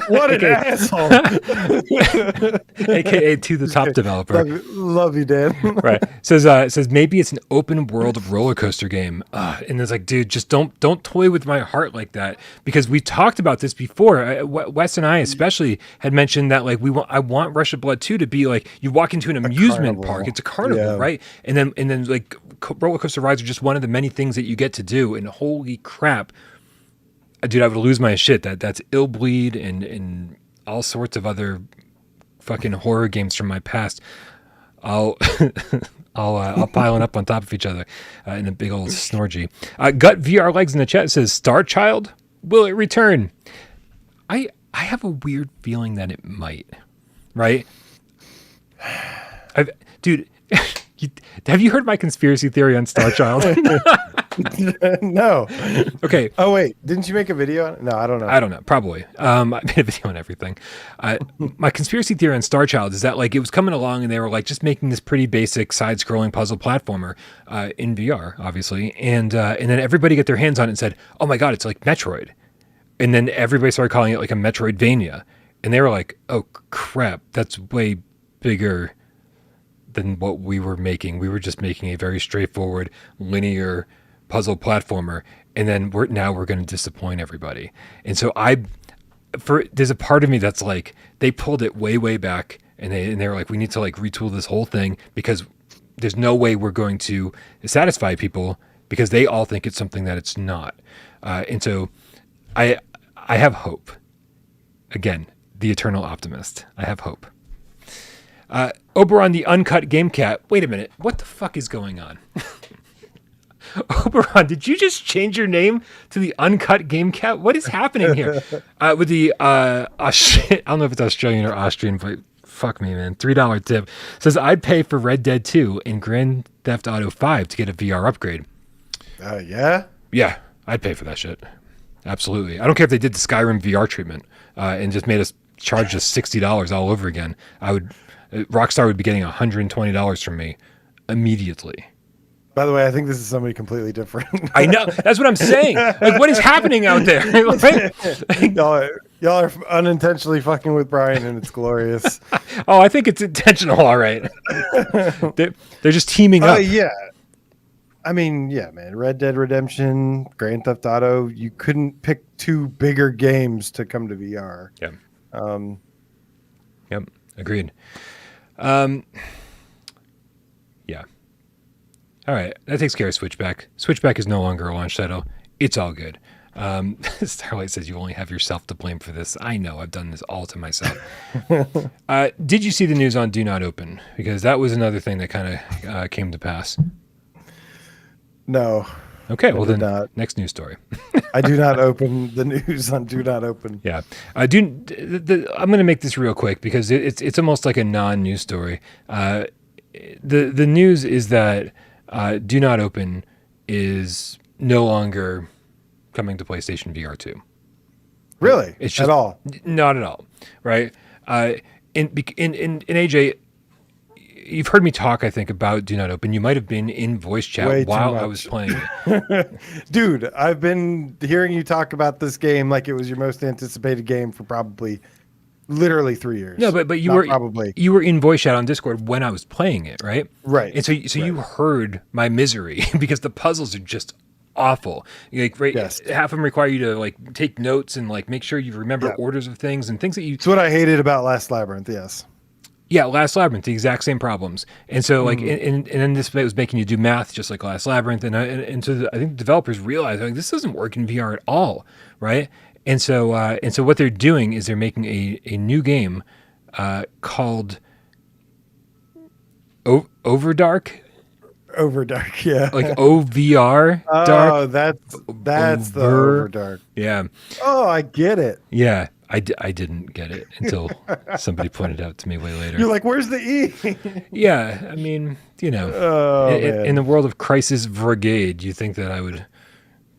What an asshole. aka to the top developer. Love you, Dan. Right. Says maybe it's an open world roller coaster game. And it's like, dude, just don't toy with my heart like that, because we talked about this before. Wes and I especially had mentioned that like I want Rush of Blood 2 to be like you walk into an amusement park. It's a carnival, right? And then like roller coaster rides are just one of the many things that you get to do. And holy crap, dude, I would lose my shit. That's Illbleed and all sorts of other fucking horror games from my past. I'll piling up on top of each other in a big old snorgy. Gut VR Legs in the chat says, Starchild, will it return? I have a weird feeling that it might. Right? Dude, have you heard my conspiracy theory on Starchild? No. Okay. Oh, wait. Didn't you make a video on it? No, I don't know. I don't know. Probably. I made a video on everything. My conspiracy theory on Starchild is that like it was coming along and they were like just making this pretty basic side-scrolling puzzle platformer in VR, obviously. And then everybody got their hands on it and said, oh my God, it's like Metroid. And then everybody started calling it like a Metroidvania. And they were like, oh, crap, that's way bigger than what we were making. We were just making a very straightforward, linear puzzle platformer. And then we're going to disappoint everybody. And so there's a part of me that's like, they pulled it way, way back. And they were like, we need to like retool this whole thing because there's no way we're going to satisfy people because they all think it's something that it's not. And so I have hope. Again, the eternal optimist. I have hope. Oberon the Uncut Gamecat. Wait a minute. What the fuck is going on? Oberon, did you just change your name to the Uncut Gamecat? What is happening here? With the I don't know if it's Australian or Austrian, but fuck me, man. $3 tip. Says I'd pay for Red Dead 2 and Grand Theft Auto 5 to get a VR upgrade. Yeah? Yeah, I'd pay for that shit. Absolutely. I don't care if they did the Skyrim VR treatment and just made us charge us $60 all over again. Rockstar would be getting $120 from me immediately. By the way, I think this is somebody completely different. I know. That's what I'm saying. Like, what is happening out there? Y'all are unintentionally fucking with Brian, and it's glorious. Oh, I think it's intentional. All right. They're just teaming up. Yeah. I mean, yeah, man. Red Dead Redemption, Grand Theft Auto. You couldn't pick two bigger games to come to VR. Yeah. Yep. Agreed. Yeah. All right. That takes care of Switchback. Switchback is no longer a launch title. It's all good. Starlight says you only have yourself to blame for this. I know. I've done this all to myself. Did you see the news on Do Not Open? Because that was another thing that kind of came to pass. No. Okay, well then, next news story. I do not open the news on Do Not Open. Yeah, I'm going to make this real quick because it's almost like a non-news story. The news is that Do Not Open is no longer coming to PlayStation VR 2. Really? It's just, at all? Not at all. Right? In AJ. You've heard me talk, I think, about Do Not Open. You might have been in voice chat while I was playing it. Dude, I've been hearing you talk about this game like it was your most anticipated game for probably Literally 3 years. No, but you were in voice chat on Discord when I was playing it, right? Right. And so you heard my misery because the puzzles are just awful. Like, right, Yes. half of them require you to like take notes and like make sure you remember orders of things and things that you. It's what I hated about Last Labyrinth. Yes. Yeah, Last Labyrinth, the exact same problems. And so, like, and then this was making you do math just like Last Labyrinth. And so I think developers realize, like, this doesn't work in VR at all, right? And so what they're doing is they're making a new game called OVRDARK. OVRDARK, yeah. Like OVR dark. Oh, that's the OVRDARK. Yeah. Oh, I get it. Yeah. I didn't get it until somebody pointed out to me way later. You're like, where's the E? Yeah. I mean, you know, in the world of Crisis Brigade, you think that I would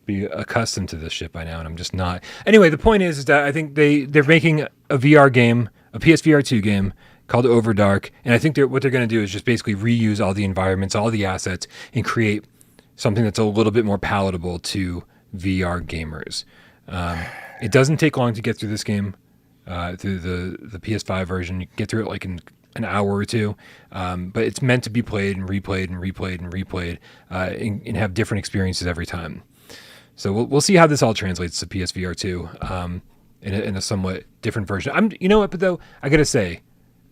be accustomed to this shit by now, and I'm just not. Anyway, the point is that I think they're making a VR game, a PSVR2 game called OVRDARK, and I think what they're going to do is just basically reuse all the environments, all the assets, and create something that's a little bit more palatable to VR gamers. It doesn't take long to get through this game, through the PS5 version. You can get through it like in an hour or two, but it's meant to be played and replayed and replayed and replayed, and have different experiences every time. So we'll see how this all translates to PSVR 2 in a somewhat different version. You know what, but though I gotta say,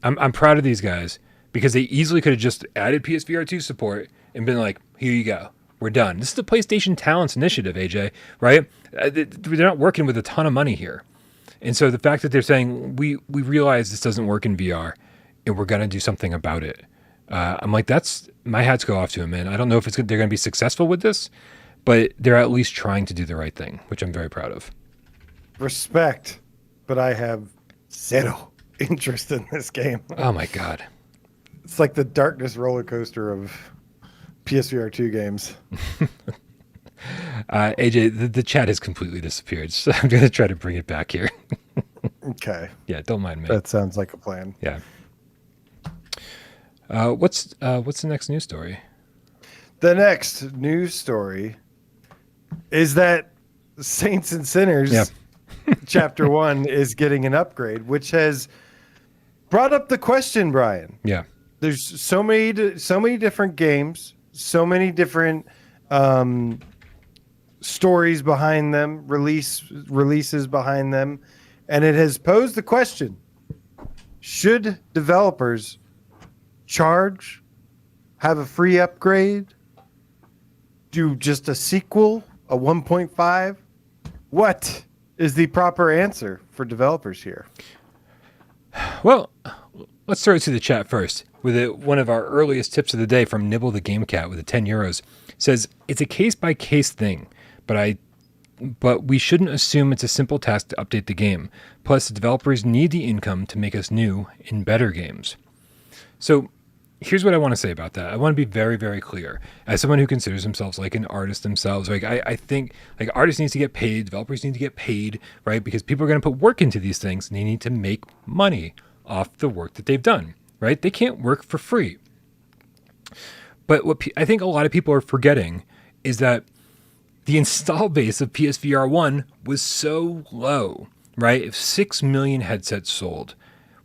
I'm proud of these guys because they easily could have just added PSVR 2 support and been like, here you go, we're done. This is the PlayStation Talents Initiative, AJ, right? They're not working with a ton of money here, and so the fact that they're saying we realize this doesn't work in VR and we're gonna do something about it. I'm like, that's my hats go off to them, man. I don't know if they're gonna be successful with this, but they're at least trying to do the right thing, which I'm very proud of. Respect, but I have zero interest in this game. Oh my God. It's like the darkness roller coaster of PSVR 2 games. AJ, the chat has completely disappeared, so I'm going to try to bring it back here. Okay. Yeah, don't mind me. That sounds like a plan. Yeah. What's the next news story? The next news story is that Saints and Sinners Chapter 1 is getting an upgrade, which has brought up the question, Brian. Yeah. There's so many different games, so many different stories behind them, releases behind them, and it has posed the question: should developers charge, have a free upgrade, do just a sequel, a 1.5? What is the proper answer for developers here? Well, let's throw it to the chat first with one of our earliest tips of the day from Nibble the Gamecat with the 10 euros. Says it's a case-by-case thing, but we shouldn't assume it's a simple task to update the game. Plus, the developers need the income to make us new and better games. So here's what I want to say about that. I want to be very, very clear. As someone who considers themselves like an artist themselves, like I think like artists need to get paid, developers need to get paid, right? Because people are going to put work into these things and they need to make money off the work that they've done, right? They can't work for free. But what I think a lot of people are forgetting is that the install base of PSVR1 was so low, right? If 6 million headsets sold,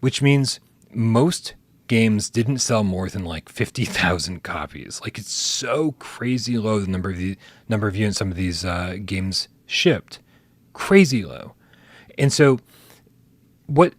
which means most games didn't sell more than like 50,000 copies. Like, it's so crazy low, the number of units some of these games shipped. Crazy low. And so what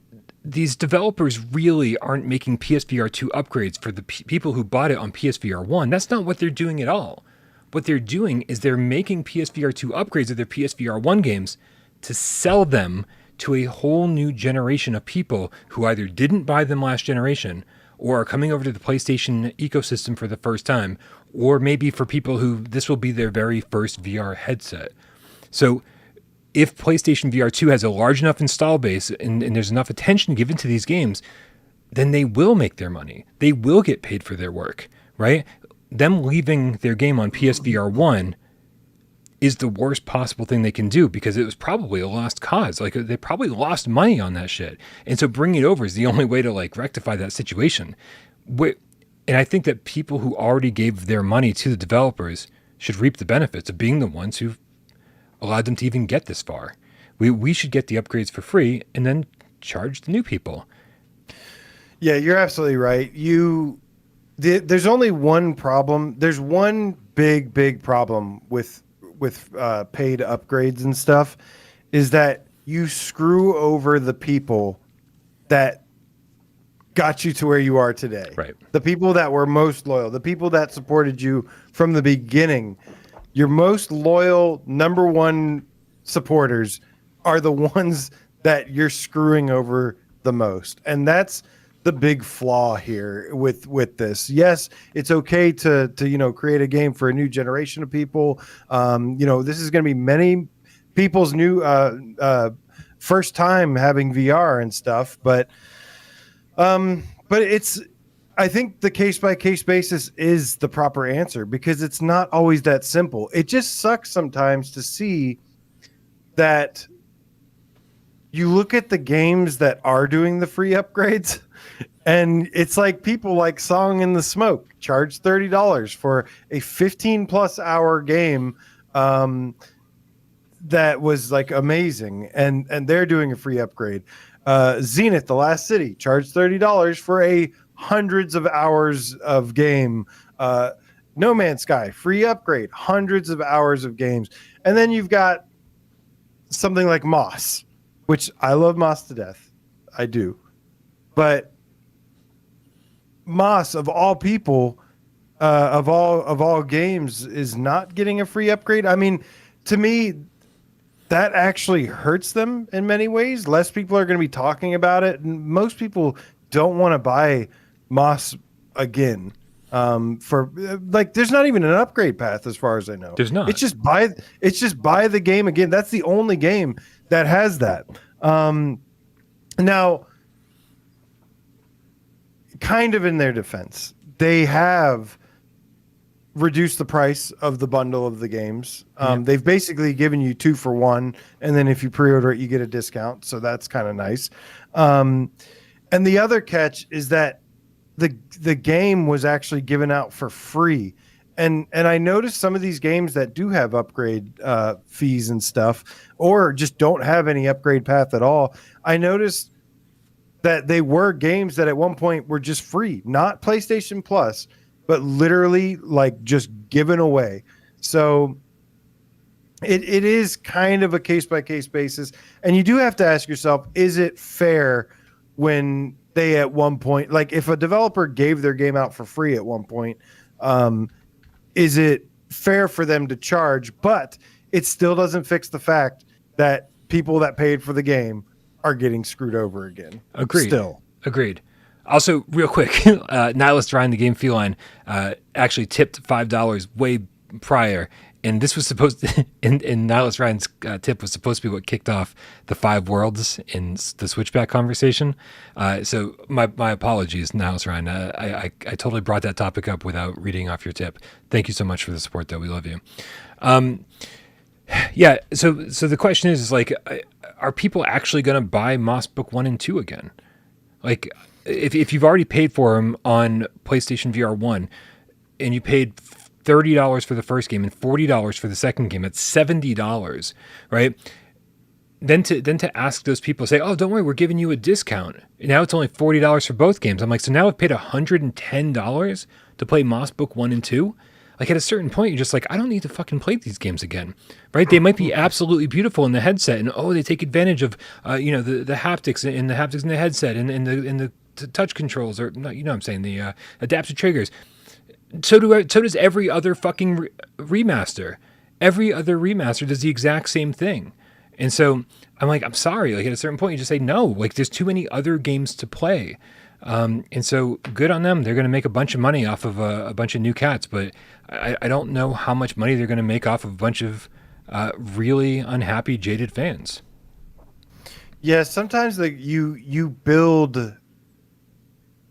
these developers really aren't making PSVR2 upgrades for the people who bought it on PSVR1. That's not what they're doing at all. What they're doing is they're making PSVR2 upgrades of their PSVR1 games to sell them to a whole new generation of people who either didn't buy them last generation or are coming over to the PlayStation ecosystem for the first time, or maybe for people who this will be their very first VR headset. So if PlayStation VR2 has a large enough install base and there's enough attention given to these games, then they will make their money. They will get paid for their work, right? Them leaving their game on PSVR1 is the worst possible thing they can do because it was probably a lost cause. Like, they probably lost money on that shit. And so bringing it over is the only way to like rectify that situation. And I think that people who already gave their money to the developers should reap the benefits of being the ones who allowed them to even get this far. We should get the upgrades for free and then charge the new people. Yeah, you're absolutely right. There's only one problem. There's one big problem with paid upgrades and stuff, is that you screw over the people that got you to where you are today. Right. The people that were most loyal, the people that supported you from the beginning. Your most loyal number one supporters are the ones that you're screwing over the most. And that's the big flaw here with this. Yes, it's okay to create a game for a new generation of people. This is going to be many people's new first time having VR and stuff, but it's, I think the case by case basis is the proper answer, because it's not always that simple. It just sucks sometimes to see that you look at the games that are doing the free upgrades, and it's like people like Song in the Smoke charge $30 for a 15+ hour game that was like amazing, and they're doing a free upgrade. Zenith, The Last City, charged $30 for a hundreds of hours of game. No Man's Sky, free upgrade, hundreds of hours of games. And then you've got something like Moss, which I love Moss to death. I do. But Moss, of all people, of all games, is not getting a free upgrade. I mean, to me, that actually hurts them in many ways. Less people are going to be talking about it. And most people don't want to buy Moss again. There's not even an upgrade path as far as I know. There's not. It's just buy the game again. That's the only game that has that. Now, kind of in their defense, they have reduce the price of the bundle of the games. They've basically given you 2 for 1, and then if you pre-order it, you get a discount. So that's kind of nice. And the other catch is that the game was actually given out for free. And I noticed some of these games that do have upgrade fees and stuff, or just don't have any upgrade path at all. I noticed that they were games that at one point were just free, not PlayStation Plus, but literally like just given away. So it is kind of a case by case basis. And you do have to ask yourself, is it fair when they at one point, like if a developer gave their game out for free at one point, is it fair for them to charge? But it still doesn't fix the fact that people that paid for the game are getting screwed over again. Agreed. Also, real quick, Nihilist Ryan, the Game Feline, actually tipped $5 way prior, and this was supposed to, and Nihilist Ryan's tip was supposed to be what kicked off the 5 worlds in the Switchback conversation. So my apologies, Nihilist Ryan. I totally brought that topic up without reading off your tip. Thank you so much for the support, though. We love you. Yeah. So the question is like, are people actually going to buy Moss Book 1 and 2 again? Like, if you've already paid for them on PlayStation VR 1 and you paid $30 for the first game and $40 for the second game, that's $70, right? Then to ask those people, say, oh, don't worry, we're giving you a discount. Now it's only $40 for both games. I'm like, so now I've paid $110 to play Moss Book 1 and 2? Like at a certain point, you're just like, I don't need to fucking play these games again, right? They might be absolutely beautiful in the headset, and they take advantage of the haptics and the haptics in the headset and the touch controls, or what I'm saying, the adaptive triggers. So does every other fucking remaster. Every other remaster does the exact same thing, and so I'm like, I'm sorry. Like at a certain point, you just say no. Like there's too many other games to play. And so good on them. They're going to make a bunch of money off of a bunch of new cats, but I don't know how much money they're going to make off of a bunch of really unhappy, jaded fans. Yeah, sometimes like you build,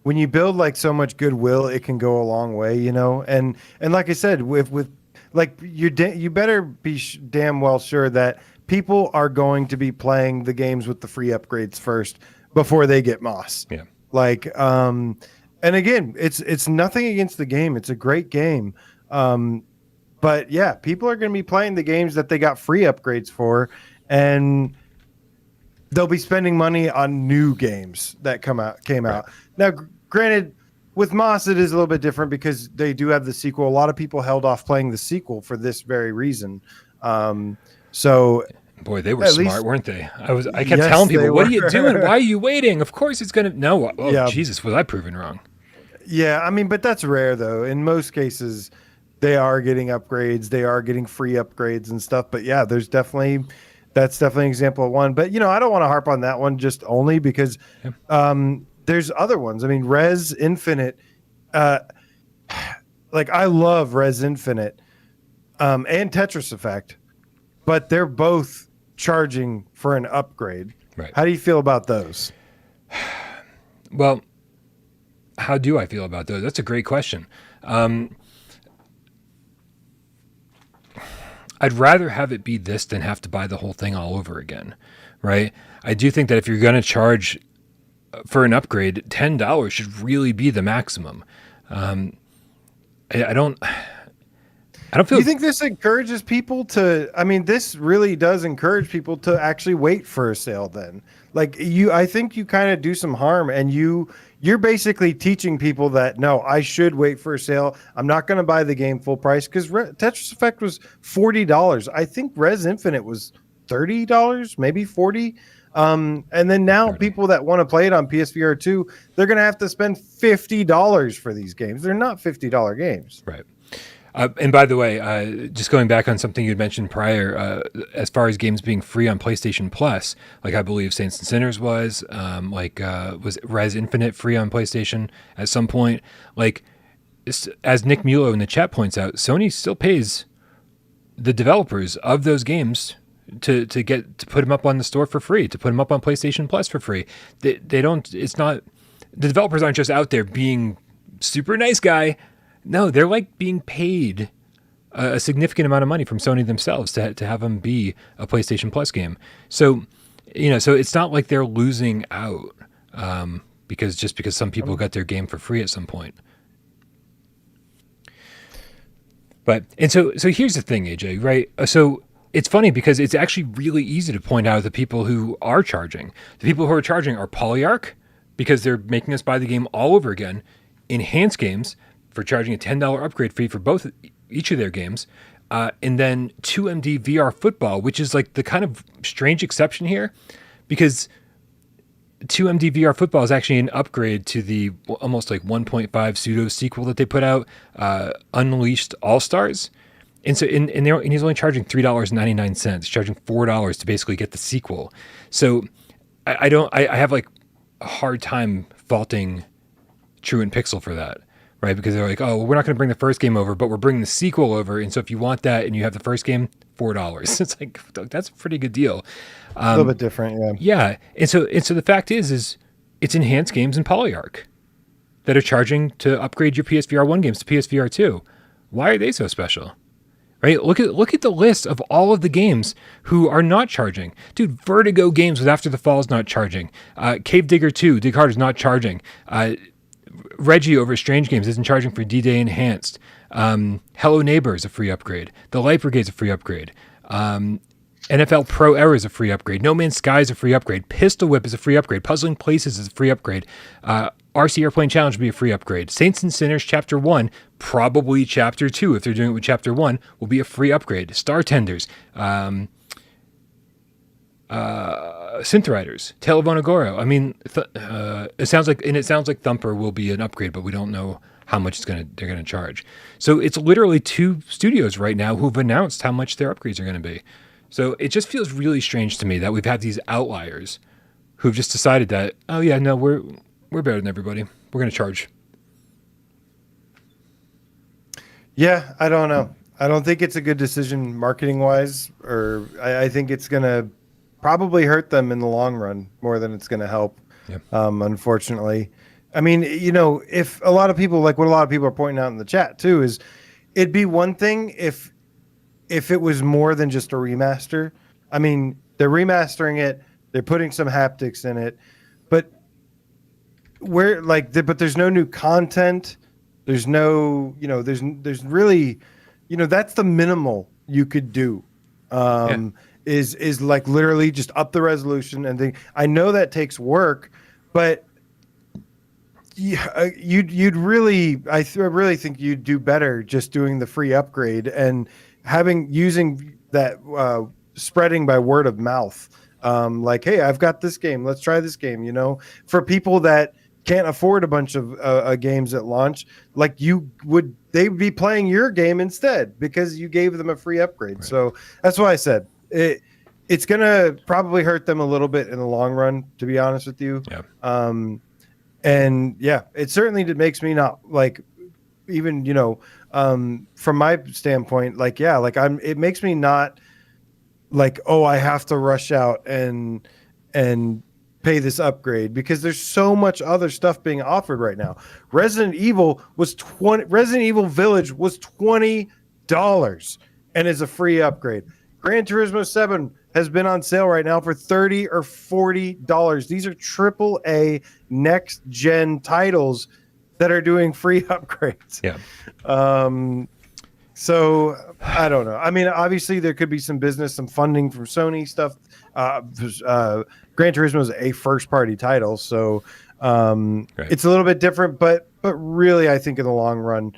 when you build like so much goodwill, it can go a long way, And like I said, with like you better be damn well sure that people are going to be playing the games with the free upgrades first before they get Moss. Yeah. Like, and again, it's nothing against the game. It's a great game. But yeah, people are going to be playing the games that they got free upgrades for. And they'll be spending money on new games that came out. Now, granted, with Moss, it is a little bit different because they do have the sequel. A lot of people held off playing the sequel for this very reason. So, boy, they were at smart, least, weren't they? I kept yes, telling they people, "What are were. you doing? Why are you waiting? Of course it's gonna." No, oh Yeah. Jesus, was I proven wrong? Yeah, I mean, but that's rare though. In most cases, they are getting upgrades. They are getting free upgrades and stuff. But yeah, that's definitely an example of one. But I don't want to harp on that one just only because there's other ones. I mean, Res Infinite, like I love Res Infinite and Tetris Effect, but they're both charging for an upgrade. Right. How do you feel about those? Well, how do I feel about those? That's a great question. I'd rather have it be this than have to buy the whole thing all over again, right? I do think that if you're going to charge for an upgrade, $10 should really be the maximum. I don't feel. Do you think this encourages people to? I mean, this really does encourage people to actually wait for a sale. Then, I think you kind of do some harm, and you're basically teaching people that no, I should wait for a sale. I'm not going to buy the game full price because Tetris Effect was $40. I think Res Infinite was $30, maybe $40. And then now people that want to play it on PSVR 2, they're going to have to spend $50 for these games. They're not $50 games. Right. And by the way, just going back on something you'd mentioned prior, as far as games being free on PlayStation Plus, like I believe Saints and Sinners was Res Infinite free on PlayStation at some point. Like, as Nick Mulo in the chat points out, Sony still pays the developers of those games to put them up on the store for free, to put them up on PlayStation Plus for free. They don't. It's not. The developers aren't just out there being super nice guy. No, they're like being paid a significant amount of money from Sony themselves to have them be a PlayStation Plus game. So, so it's not like they're losing out because some people got their game for free at some point. So here's the thing, AJ, right? So it's funny because it's actually really easy to point out the people who are charging. The people who are charging are PolyArc because they're making us buy the game all over again. Enhanced Games for charging a $10 upgrade fee for each of their games. And then 2MD VR Football, which is like the kind of strange exception here because 2MD VR Football is actually an upgrade to the almost like 1.5 pseudo sequel that they put out, Unleashed All-Stars. And so and he's only charging $3.99, charging $4 to basically get the sequel. So I have like a hard time faulting True and Pixel for that. Right, because they're like, oh, well, we're not going to bring the first game over, but we're bringing the sequel over. And so if you want that and you have the first game, $4. It's like, that's a pretty good deal. A little bit different, yeah. Yeah, and so the fact is it's Enhanced Games and PolyArc that are charging to upgrade your PSVR1 games to PSVR2. Why are they so special? Right? Look at the list of all of the games who are not charging. Dude, Vertigo Games with After the Fall is not charging. Cave Digger 2, Dig Hard is not charging. Reggie over at Strange Games isn't charging for D-Day Enhanced. Hello Neighbor is a free upgrade. The Light Brigade is a free upgrade. NFL Pro Era is a free upgrade. No Man's Sky is a free upgrade. Pistol Whip is a free upgrade. Puzzling Places is a free upgrade. RC Airplane Challenge will be a free upgrade. Saints and Sinners Chapter 1, probably Chapter 2, if they're doing it with Chapter 1, will be a free upgrade. Star Tenders. Synth Riders, Tale of Onagoro. I mean, it sounds like Thumper will be an upgrade, but we don't know how much they're gonna charge. So it's literally two studios right now who've announced how much their upgrades are going to be. So it just feels really strange to me that we've had these outliers who've just decided that, oh yeah, no, we're better than everybody. We're going to charge. Yeah, I don't know. I don't think it's a good decision marketing wise, or I think it's going to probably hurt them in the long run more than it's going to help. Yeah. Unfortunately, I mean, if a lot of people, like what a lot of people are pointing out in the chat too, is it'd be one thing if it was more than just a remaster. I mean, they're remastering it, they're putting some haptics in it, but but there's no new content. There's no, there's really, that's the minimal you could do. is like literally just up the resolution and thing. I know that takes work, but you'd really, really think you'd do better just doing the free upgrade and using that spreading by word of mouth. Like, hey, I've got this game. Let's try this game. You know, for people that can't afford a bunch of games at launch, like they would be playing your game instead because you gave them a free upgrade. Right. So that's why I said it's gonna probably hurt them a little bit in the long run, to be honest with you. Yeah. And yeah, it certainly makes me not like, even, you know, from my standpoint, like, yeah, like it makes me not like, oh, I have to rush out and pay this upgrade because there's so much other stuff being offered right now. Resident Evil Village was $20 and is a free upgrade. Gran Turismo 7 has been on sale right now for $30 or $40. These are AAA next gen titles that are doing free upgrades. Yeah. So I don't know. I mean, obviously there could be some business, some funding from Sony stuff. Gran Turismo is a first party title, so it's a little bit different, but really I think in the long run,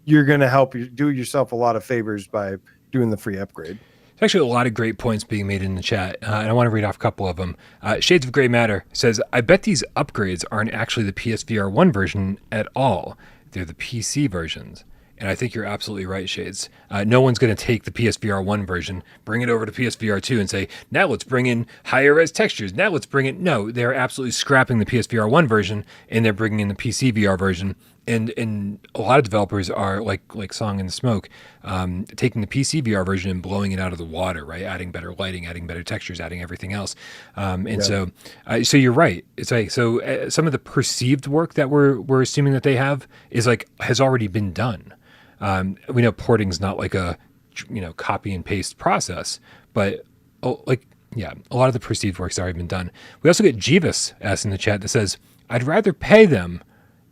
you're going to do yourself a lot of favors by doing the free upgrade. There's actually a lot of great points being made in the chat, and I want to read off a couple of them. Shades of Grey Matter says, I bet these upgrades aren't actually the PSVR1 version at all. They're the PC versions. And I think you're absolutely right, Shades. No one's going to take the PSVR1 version, bring it over to PSVR2 and say, now let's bring in higher res textures. Now let's bring it. No, they're absolutely scrapping the PSVR1 version and they're bringing in the PC VR version. And a lot of developers are like Song in the Smoke, taking the PC VR version and blowing it out of the water, right? Adding better lighting, adding better textures, adding everything else. So you're right. It's like, so some of the perceived work that we're assuming that they have has already been done. We know porting's not like a, copy and paste process, but a lot of the perceived work's already been done. We also get Jeevis asked in the chat that says, I'd rather pay them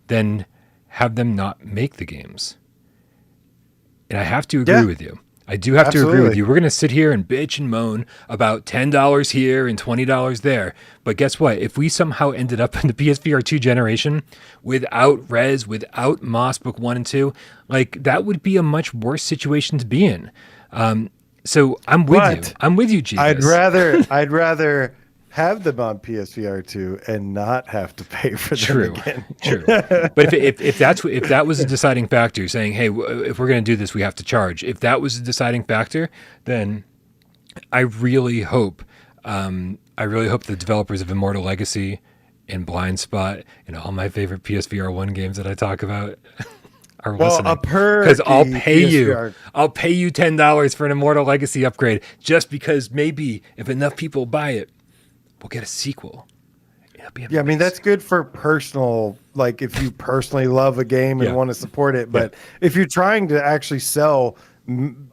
than have them not make the games. And I have to agree with you. I do have to agree with you. We're going to sit here and bitch and moan about $10 here and $20 there. But guess what? If we somehow ended up in the PSVR2 generation without res, without Moss Book 1 and 2, like that would be a much worse situation to be in. So I'm with you. I'm with you, Jesus. I'd rather have them on PSVR2 and not have to pay for them again. True. But if that was a deciding factor, saying, hey, if we're going to do this, we have to charge. If that was a deciding factor, then I really hope the developers of Immortal Legacy and Blind Spot and all my favorite PSVR1 games that I talk about are listening. Because I'll pay you $10 for an Immortal Legacy upgrade just because maybe if enough people buy it, we'll get a sequel. I mean, that's good for personal, like if you personally love a game and want to support it. But if you're trying to actually sell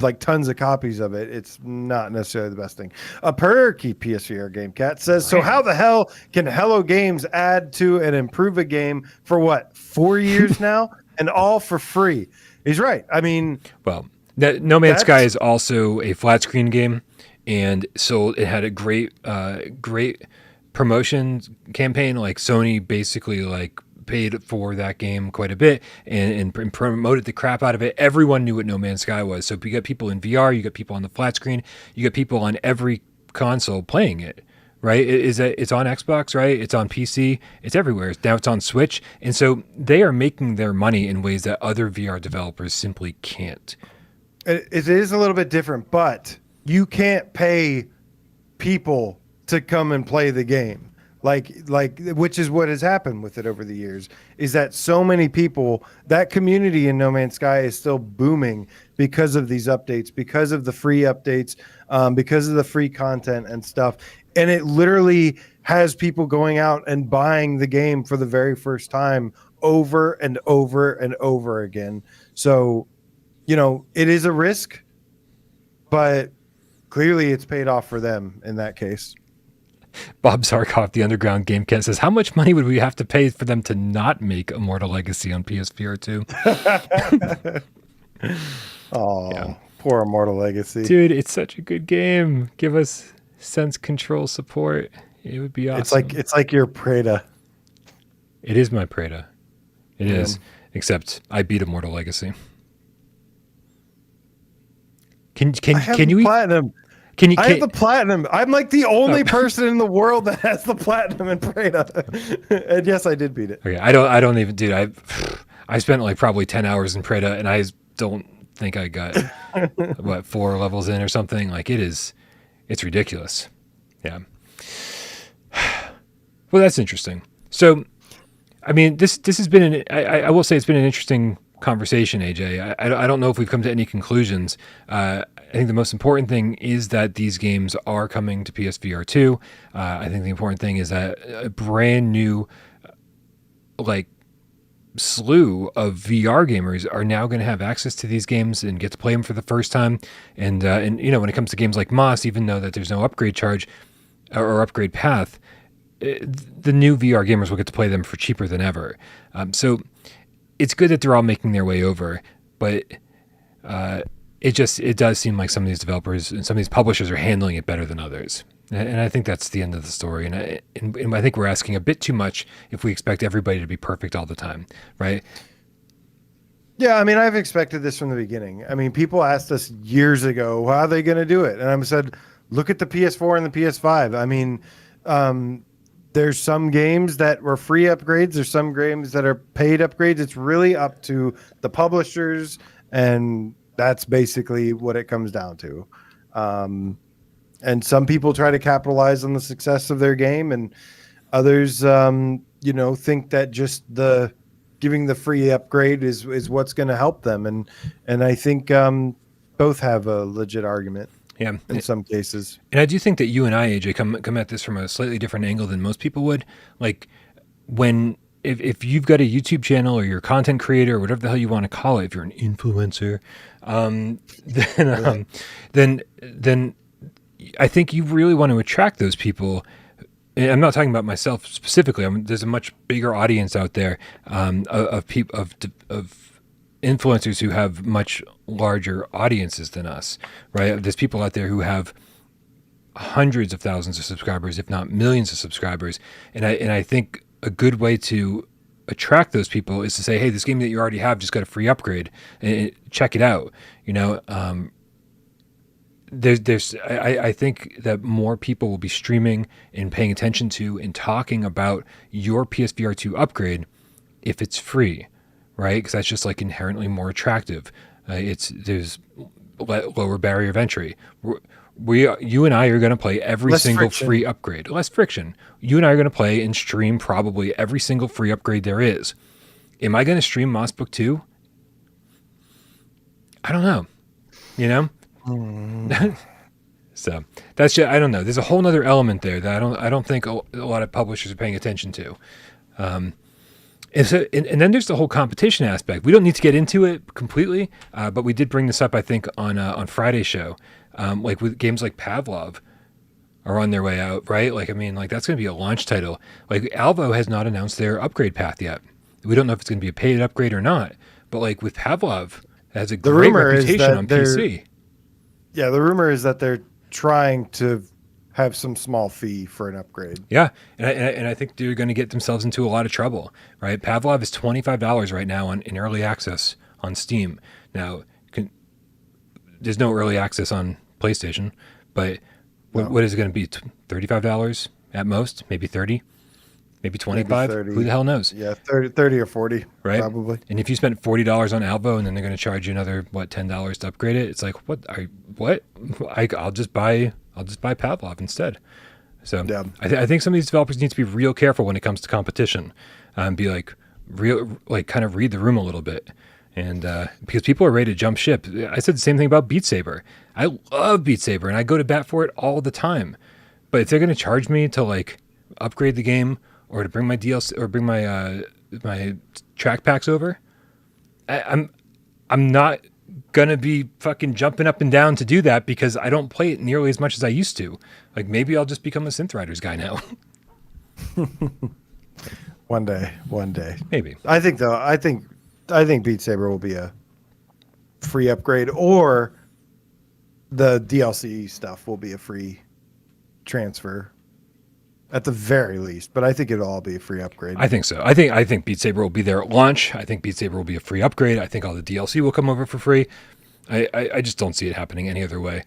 like tons of copies of it, it's not necessarily the best thing. A Perky PSVR Gamecat says, so how the hell can Hello Games add to and improve a game for what, 4 years now? And all for free? He's right. I mean, well, No Man's Sky is also a flat screen game. And so it had a great promotion campaign. Like Sony basically like paid for that game quite a bit and promoted the crap out of it. Everyone knew what No Man's Sky was. So you got people in VR, you got people on the flat screen, you got people on every console playing it, right? It's on Xbox, right? It's on PC, it's everywhere. Now it's on Switch. And so they are making their money in ways that other VR developers simply can't. It is a little bit different, but you can't pay people to come and play the game. Like, which is what has happened with it over the years, is that so many people, that community in No Man's Sky is still booming because of these updates, because of the free updates, because of the free content and stuff. And it literally has people going out and buying the game for the very first time over and over and over again. So, it is a risk, but clearly it's paid off for them in that case. Bob Zarkov, the Underground Gamecat, says, how much money would we have to pay for them to not make Immortal Legacy on PSVR 2? Oh, Poor Immortal Legacy. Dude, it's such a good game. Give us sense control support. It would be awesome. It's like your Preda. It is my Preda. It Yeah. is. Except I beat Immortal Legacy. Can you platinum? I have the platinum. I'm like the only person in the world that has the platinum in Preda. And yes, I did beat it. Okay, I don't even, dude. I spent like probably 10 hours in Preda, and I don't think I got what 4 levels in or something. Like it's ridiculous. Yeah. Well, that's interesting. So, I mean, this has been I will say it's been an interesting conversation, AJ. I don't know if we've come to any conclusions. I think the most important thing is that these games are coming to PSVR2. I think the important thing is that a brand new like slew of VR gamers are now going to have access to these games and get to play them for the first time. And you know, when it comes to games like Moss, even though that there's no upgrade charge or upgrade path, the new VR gamers will get to play them for cheaper than ever. So it's good that they're all making their way over, but it does seem like some of these developers and some of these publishers are handling it better than others. And I think that's the end of the story. And I think we're asking a bit too much if we expect everybody to be perfect all the time, right? Yeah, I mean, I've expected this from the beginning. I mean, people asked us years ago, how are they going to do it? And I said, look at the PS4 and the PS5. I mean, there's some games that were free upgrades. There's some games that are paid upgrades. It's really up to the publishers, and that's basically what it comes down to. And some people try to capitalize on the success of their game, and others, you know, think that just giving the free upgrade is what's going to help them. And I think both have a legit argument. Yeah, in some cases. And I do think that you and I, AJ, come at this from a slightly different angle than most people would. Like if you've got a YouTube channel or you're a content creator or whatever the hell you want to call it, if you're an influencer, then I think you really want to attract those people. And I'm not talking about myself specifically. There's a much bigger audience out there of influencers who have much larger audiences than us, right? There's people out there who have hundreds of thousands of subscribers, if not millions of subscribers. And I think a good way to attract those people is to say, hey, this game that you already have just got a free upgrade, and check it out. You know, I think that more people will be streaming and paying attention to and talking about your PSVR2 upgrade if it's free, right? Because that's just like inherently more attractive. There's lower barrier of entry. You and I are going to play every Less single friction. free upgrade. Less friction. You and I are going to play and stream probably every single free upgrade there is. Am I going to stream Moss Book 2? I don't know. You know? So that's just, I don't know. There's a whole nother element there that I don't think a lot of publishers are paying attention to. And then there's the whole competition aspect. We don't need to get into it completely, but we did bring this up, I think, on Friday's show. Like with games like Pavlov are on their way out, right? Like, I mean, like that's going to be a launch title. Like Alvo has not announced their upgrade path yet. We don't know if it's going to be a paid upgrade or not. But like with Pavlov, it has a great reputation on PC. Yeah, the rumor is that they're trying to have some small fee for an upgrade. Yeah, and I think they're going to get themselves into a lot of trouble, right? Pavlov is $25 right now in early access on Steam. Now, there's no early access on PlayStation, but what is it going to be? $35 at most? Maybe 30? Maybe 25? Maybe 30. Who the hell knows? Yeah, 30 or 40, right? Probably. And if you spent $40 on Alvo and then they're going to charge you another $10 to upgrade it, it's like I'll just buy Pavlov instead. So yeah. I think some of these developers need to be real careful when it comes to competition, be like kind of read the room a little bit. And because people are ready to jump ship. I said the same thing about Beat Saber. I love Beat Saber and I go to bat for it all the time. But if they're going to charge me to like upgrade the game or to bring my DLC or bring my my track packs over, I'm not gonna be fucking jumping up and down to do that because I don't play it nearly as much as I used to. Like maybe I'll just become a Synth Riders guy now. One day. Maybe. I think Beat Saber will be a free upgrade, or the DLC stuff will be a free transfer at the very least, but I think it'll all be a free upgrade. I think so. I think Beat Saber will be there at launch. I think Beat Saber will be a free upgrade. I think all the DLC will come over for free. I just don't see it happening any other way.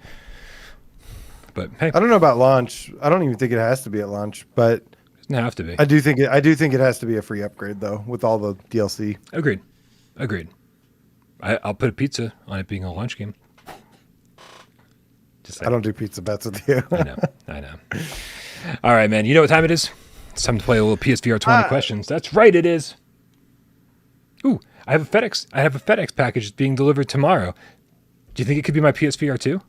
But hey, I don't know about launch. I don't even think it has to be at launch, but it doesn't have to be. I do think it has to be a free upgrade though, with all the DLC. Agreed. I'll put a pizza on it being a launch game. I don't do pizza bets with you. I know. All right, man. You know what time it is? It's time to play a little PSVR 20 questions. That's right, it is. Ooh, I have a FedEx package being delivered tomorrow. Do you think it could be my PSVR 2?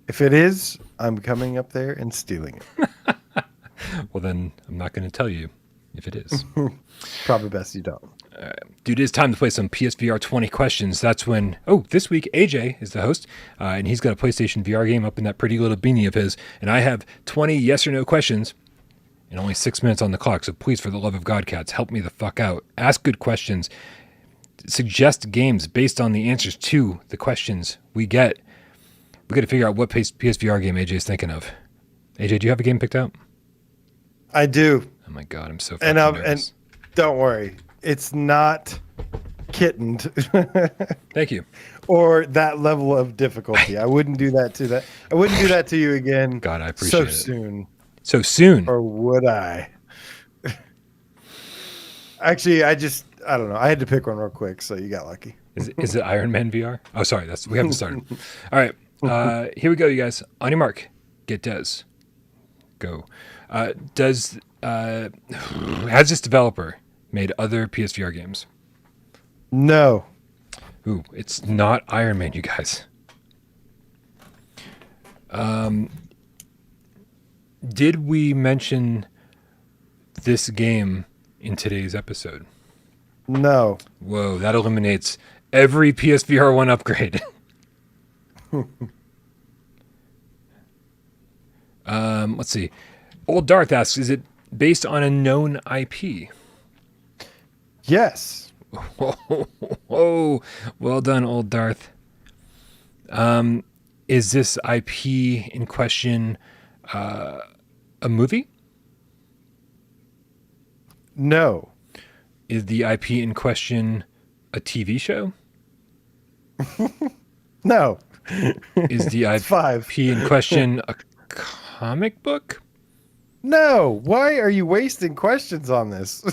If it is, I'm coming up there and stealing it. Well, then I'm not going to tell you if it is. Probably best you don't. Dude, it's time to play some PSVR 20 questions. That's when, this week, AJ is the host, and he's got a PlayStation VR game up in that pretty little beanie of his, and I have 20 yes or no questions and only 6 minutes on the clock, so please, for the love of God, cats, help me the fuck out. Ask good questions. Suggest games based on the answers to the questions we get. We got to figure out what PSVR game AJ is thinking of. AJ, do you have a game picked out? I do. Oh my God, I'm so fucking nervous. And don't worry. It's not kittened. Thank you. Or that level of difficulty. I wouldn't do that to that. I wouldn't do that to you again. God, I appreciate it. So soon. Or would I? Actually, I don't know. I had to pick one real quick, so you got lucky. Is it Iron Man VR? Oh, sorry. We haven't started. All right. Here we go, you guys. On your mark. Get Des. Go. Has this developer made other PSVR games? No. Ooh, it's not Iron Man, you guys. Did we mention this game in today's episode? No. Whoa, that eliminates every PSVR1 upgrade. Let's see. Old Darth asks, is it based on a known IP? Yes. Whoa. Well done, Old Darth. Is this IP in question a movie? No. Is the IP in question a TV show? No. Is the IP in question a comic book? No. Why are you wasting questions on this?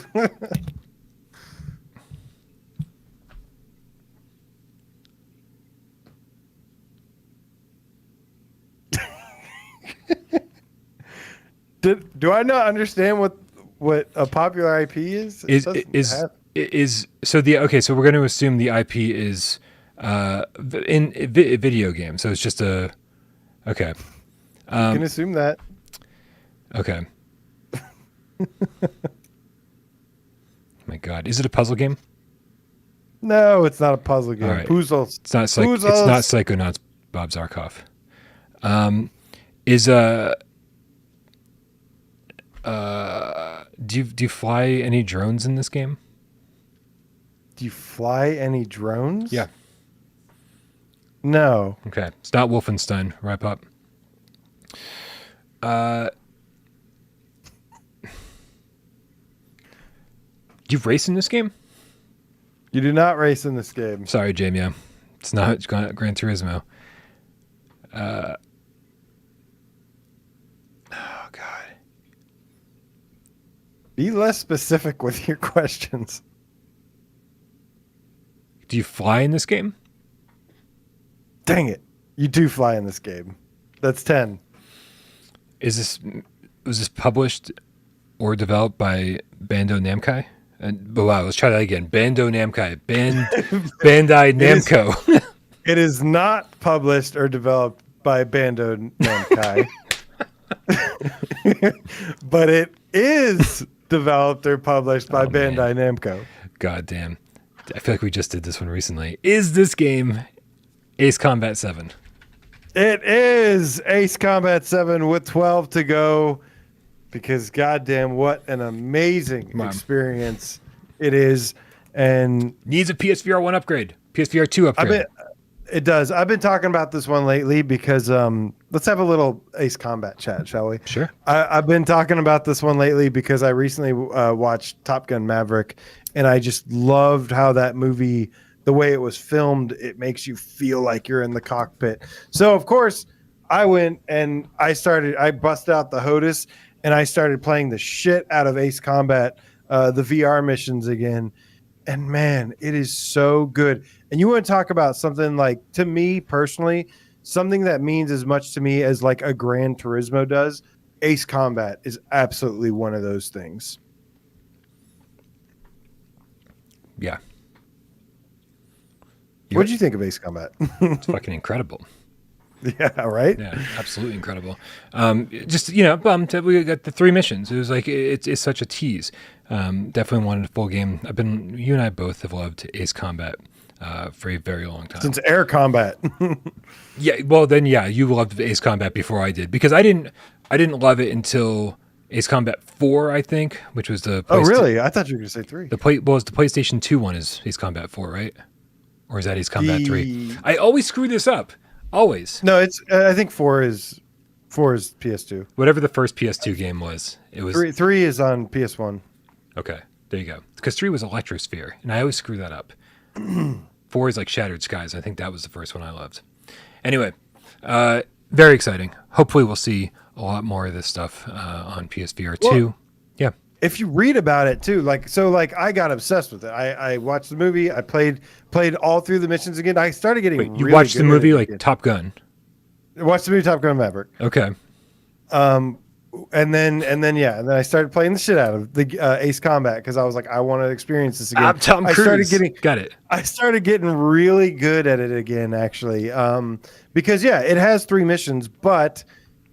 Do I not understand what a popular IP is? So we're going to assume the IP is in video game. So it's just a okay. You can assume that. Okay. My God, is it a puzzle game? No, it's not a puzzle game. Right. Puzzles. It's not Psychonauts Bob Zarkov. Do you fly any drones in this game? Do you fly any drones? Yeah. No. Okay. It's not Wolfenstein. Wrap up. Do you race in this game? You do not race in this game. Sorry, Jamie. It's not Gran Turismo. Oh, God. Be less specific with your questions. Do you fly in this game? Dang it. You do fly in this game. That's 10. Was this published or developed by Bandai Namco? Wow, let's try that again. Bandai Namco. Bandai Namco. It is not published or developed by Bandai Namco. But it is developed or published by Bandai Namco. God damn. I feel like we just did this one recently. Is this game Ace Combat 7? It is Ace Combat 7 with 12 to go, because goddamn, what an amazing experience it is. And needs a PSVR1 upgrade. PSVR2 upgrade. It does. I've been talking about this one lately because let's have a little Ace Combat chat, shall we? Sure. I've been talking about this one lately because I recently watched Top Gun Maverick, and I just loved how that movie, the way it was filmed, it makes you feel like you're in the cockpit. So of course, I went and I busted out the HOTAS and I started playing the shit out of Ace Combat, the VR missions again. And man, it is so good. And you want to talk about something like, to me personally, something that means as much to me as like a Gran Turismo does. Ace Combat is absolutely one of those things. Yeah. What did you think of Ace Combat? It's fucking incredible. Yeah, right? Yeah, absolutely incredible. Just, you know, bummed that we got the 3 missions. It was like, it's such a tease. Definitely wanted a full game. You and I both have loved Ace Combat for a very long time. Since Air Combat. Yeah, well then, yeah, you loved Ace Combat before I did, because I didn't love it until Ace Combat 4, I think, which was the... Oh, really? I thought you were going to say 3. The PlayStation 2 one is Ace Combat 4, right? Or is that Ace Combat 3? I always screw this up. Always. No, it's. I think 4 is PS2. Whatever the first PS2 game was, it was 3 is on PS1. Okay, there you go. Because 3 was Electrosphere, and I always screw that up. 4 is like Shattered Skies. I think that was the first one I loved. Anyway, very exciting. Hopefully, we'll see a lot more of this stuff on PSVR 2. Well, yeah. If you read about it too, I got obsessed with it. I watched the movie. I played all through the missions again. I started getting. Wait, you watched the movie like Top Gun? I watched the movie Top Gun Maverick. Okay. And then I started playing the shit out of the Ace Combat because I was like, I want to experience this again. I'm Tom Cruise. I started getting really good at it again, actually. Because it has 3 missions, but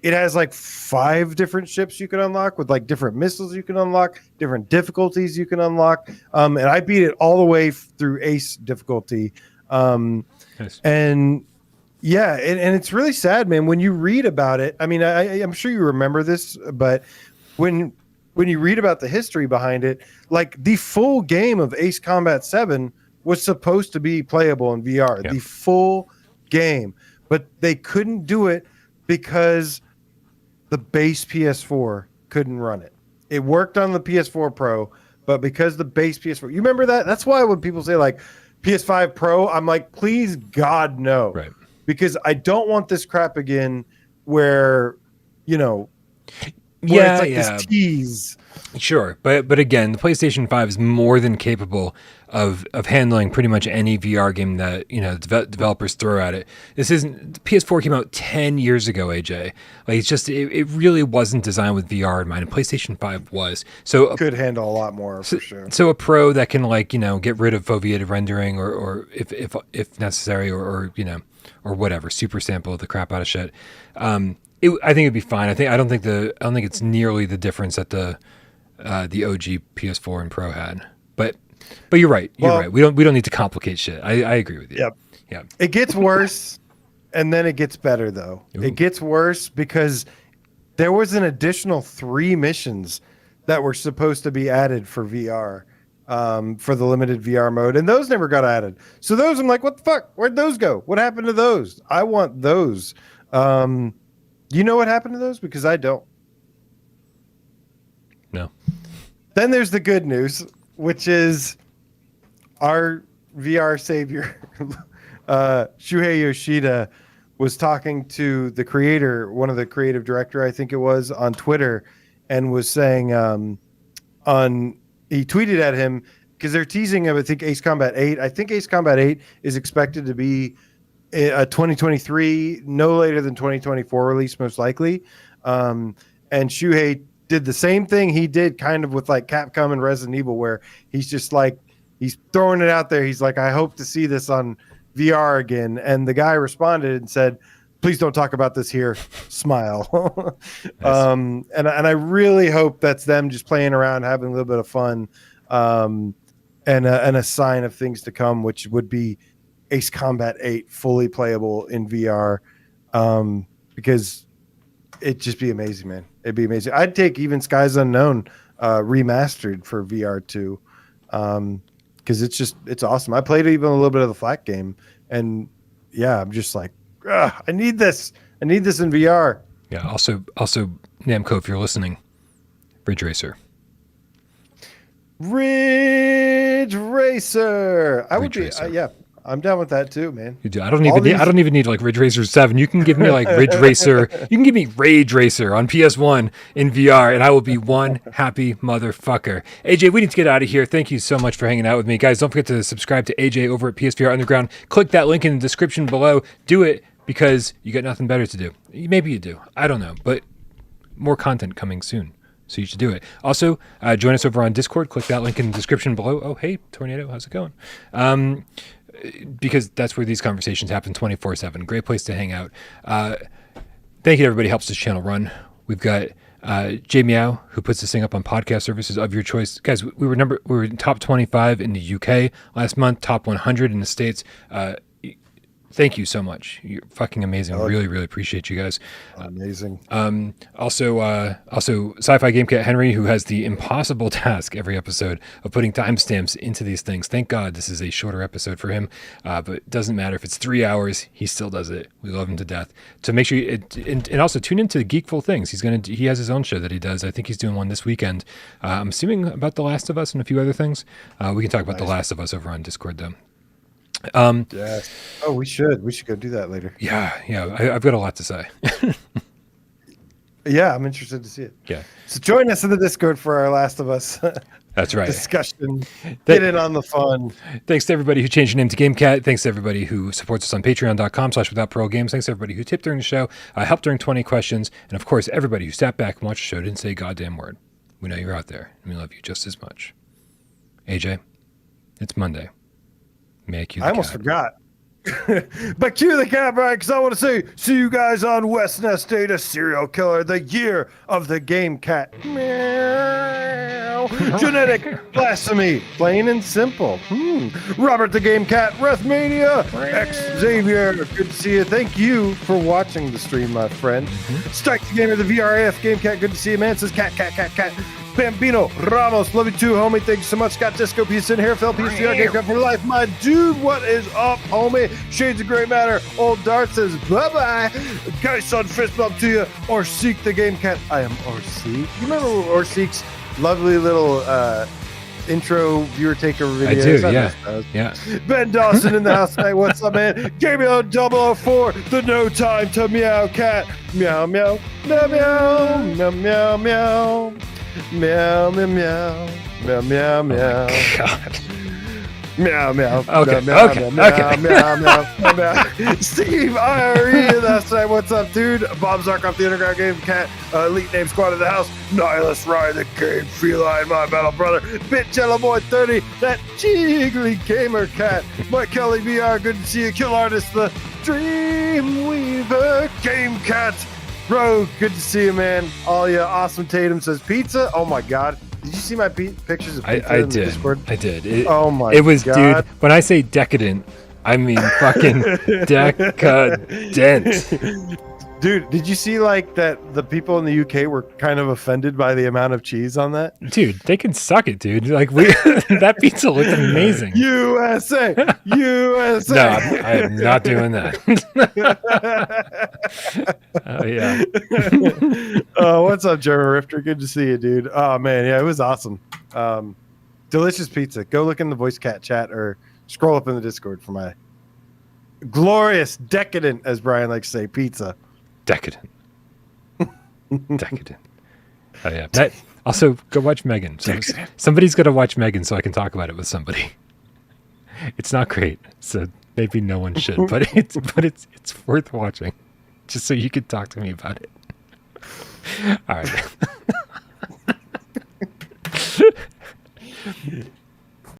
it has like 5 different ships you can unlock with like different missiles you can unlock, different difficulties you can unlock. And I beat it all the way through Ace difficulty. Nice. And yeah, and it's really sad, man. When you read about it, I mean, I'm sure you remember this, but when you read about the history behind it, like the full game of Ace Combat 7 was supposed to be playable in VR, the full game, but they couldn't do it because the base PS4 couldn't run it. It worked on the PS4 Pro, but because the base PS4, you remember that? That's why when people say like PS5 Pro, I'm like, please God, no. Right. Because I don't want this crap again where, it's like this tease. Sure, but again, the PlayStation 5 is more than capable of handling pretty much any VR game that developers throw at it. This isn't. PS4 came out 10 years ago, AJ. Like it's just it really wasn't designed with VR in mind, and PlayStation 5 was. So could handle a lot more for sure. So a Pro that can get rid of foveated rendering or if necessary or whatever, super sample the crap out of shit. I think it'd be fine. I don't think it's nearly the difference that the OG PS4 and Pro had. But you're right. You're right. We don't need to complicate shit. I agree with you. Yep. Yeah. It gets worse and then it gets better though. Ooh. It gets worse because there was an additional 3 missions that were supposed to be added for VR. For the limited VR mode, and those never got added. So those, I'm like, what the fuck? Where'd those go? What happened to those? I want those. You know what happened to those? Because I don't. No. Then there's the good news, which is our VR savior, Shuhei Yoshida, was talking to the creator, one of the creative director, I think it was, on Twitter, and was saying he tweeted at him because they're teasing him, I think, Ace Combat 8. I think Ace Combat 8 is expected to be a 2023, no later than 2024 release, most likely. And Shuhei did the same thing he did kind of with like Capcom and Resident Evil, where he's just like, he's throwing it out there. He's like, I hope to see this on VR again. And the guy responded and said, please don't talk about this here. Smile. Nice. And I really hope that's them just playing around, having a little bit of fun, and a sign of things to come, which would be Ace Combat 8 fully playable in VR, because it'd just be amazing, man. It'd be amazing. I'd take even Skies Unknown remastered for VR 2, because it's awesome. I played even a little bit of the Flak game, and yeah, I'm just like, I need this. I need this in VR. Yeah. Also, Namco, if you're listening, Ridge Racer. Ridge Racer. I would Ridge be, Racer. yeah, I'm down with that too, man. You do. I don't even need like Ridge Racer 7. You can give me like Ridge Racer. You can give me Rage Racer on PS1 in VR, and I will be one happy motherfucker. AJ, we need to get out of here. Thank you so much for hanging out with me, guys. Don't forget to subscribe to AJ over at PSVR Underground. Click that link in the description below. Do it because you got nothing better to do. Maybe you do. I don't know, but more content coming soon. So you should do it. Also, join us over on Discord. Click that link in the description below. Oh, hey, Tornado, how's it going? Because that's where these conversations happen 24/7. Great place to hang out. Thank you to everybody who helps this channel run. We've got Jay Meow, who puts this thing up on podcast services of your choice. Guys, we were in top 25 in the UK last month, top 100 in the States. Thank you so much. You're fucking amazing. Really, really appreciate you guys. Amazing. Also, Sci-Fi Gamecat Henry, who has the impossible task every episode of putting timestamps into these things. Thank God this is a shorter episode for him, but it doesn't matter if it's 3 hours. He still does it. We love him to death. So make sure and also tune into Geekful Things. He has his own show that he does. I think he's doing one this weekend. I'm assuming about The Last of Us and a few other things. We can talk about The Last of Us over on Discord though. Yes. Oh, we should go do that later. Yeah. I've got a lot to say. Yeah, I'm interested to see it. Yeah. So join us in the Discord for our Last of Us That's right. discussion. Get in on the fun. Thanks to everybody who changed their name to Gamecat. Thanks to everybody who supports us on patreon.com/withoutparolegames. Thanks to everybody who tipped during the show, helped during 20 questions, and of course, everybody who sat back and watched the show didn't say a goddamn word. We know you're out there, and we love you just as much. AJ, it's Monday. May I cue the I almost cat? forgot. But cue the cat, Brian, because I want to see you guys on S&S Data Serial Killer, the year of the Gamecat. Meow. Genetic blasphemy, plain and simple. Robert the Gamecat, Rethmania, X Xavier, good to see you. Thank you for watching the stream, my friend. Strike the Gamer, the VRAF Gamecat, good to see you, man. Says cat. Bambino Ramos, love you too, homie. Thank you so much. Scott Disco, peace in here. Phil, PSVR, Gamecat for life. My dude, what is up, homie? Shades of Gray Matter. Old Dart says bye-bye. Guys, son, fist bump to you. Or Seek the Gamecat. I am Orseek. You remember Orseek's lovely little intro viewer takeover videos? I do, yeah. Ben Dawson in the house tonight. What's up, man? Gabriel 004, the No Time to Meow Cat. Meow, meow, meow, meow, meow, meow, meow. Meow, meow, meow, meow, meow, meow. Oh, God. Meow, meow. Okay, meow, okay, meow, okay. meow, meow, meow, meow. Steve IRE, that's right. What's up, dude? Bob Zarkoff, the Underground Game Cat, Elite Name Squad in the house. Nihilus Ryan, the Game Feline, my battle brother. Bit Jello Boy 30, that jiggly gamer cat. Mike Kelly VR, good to see you. Kill Artist, the Dreamweaver Game Cat. Bro, good to see you, man. All you awesome. Tatum says pizza. Oh my God. Did you see my pictures of pizza in the Discord? I did. Oh my It was, God. dude, when I say decadent, I mean fucking decadent. Dude, did you see like that the people in the UK were kind of offended by the amount of cheese on that? Dude, they can suck it, dude. Like that pizza looked amazing. USA! USA! No, I am not doing that. Oh yeah. Oh, what's up, German Rifter? Good to see you, dude. Oh man, yeah, it was awesome. Delicious pizza. Go look in the voice cat chat or scroll up in the Discord for my glorious, decadent, as Brian likes to say, pizza. Decadent. Oh yeah. Also, go watch Megan. Somebody's got to watch Megan so I can talk about it with somebody. It's not great, so maybe no one should, but it's worth watching, just so you could talk to me about it. All right.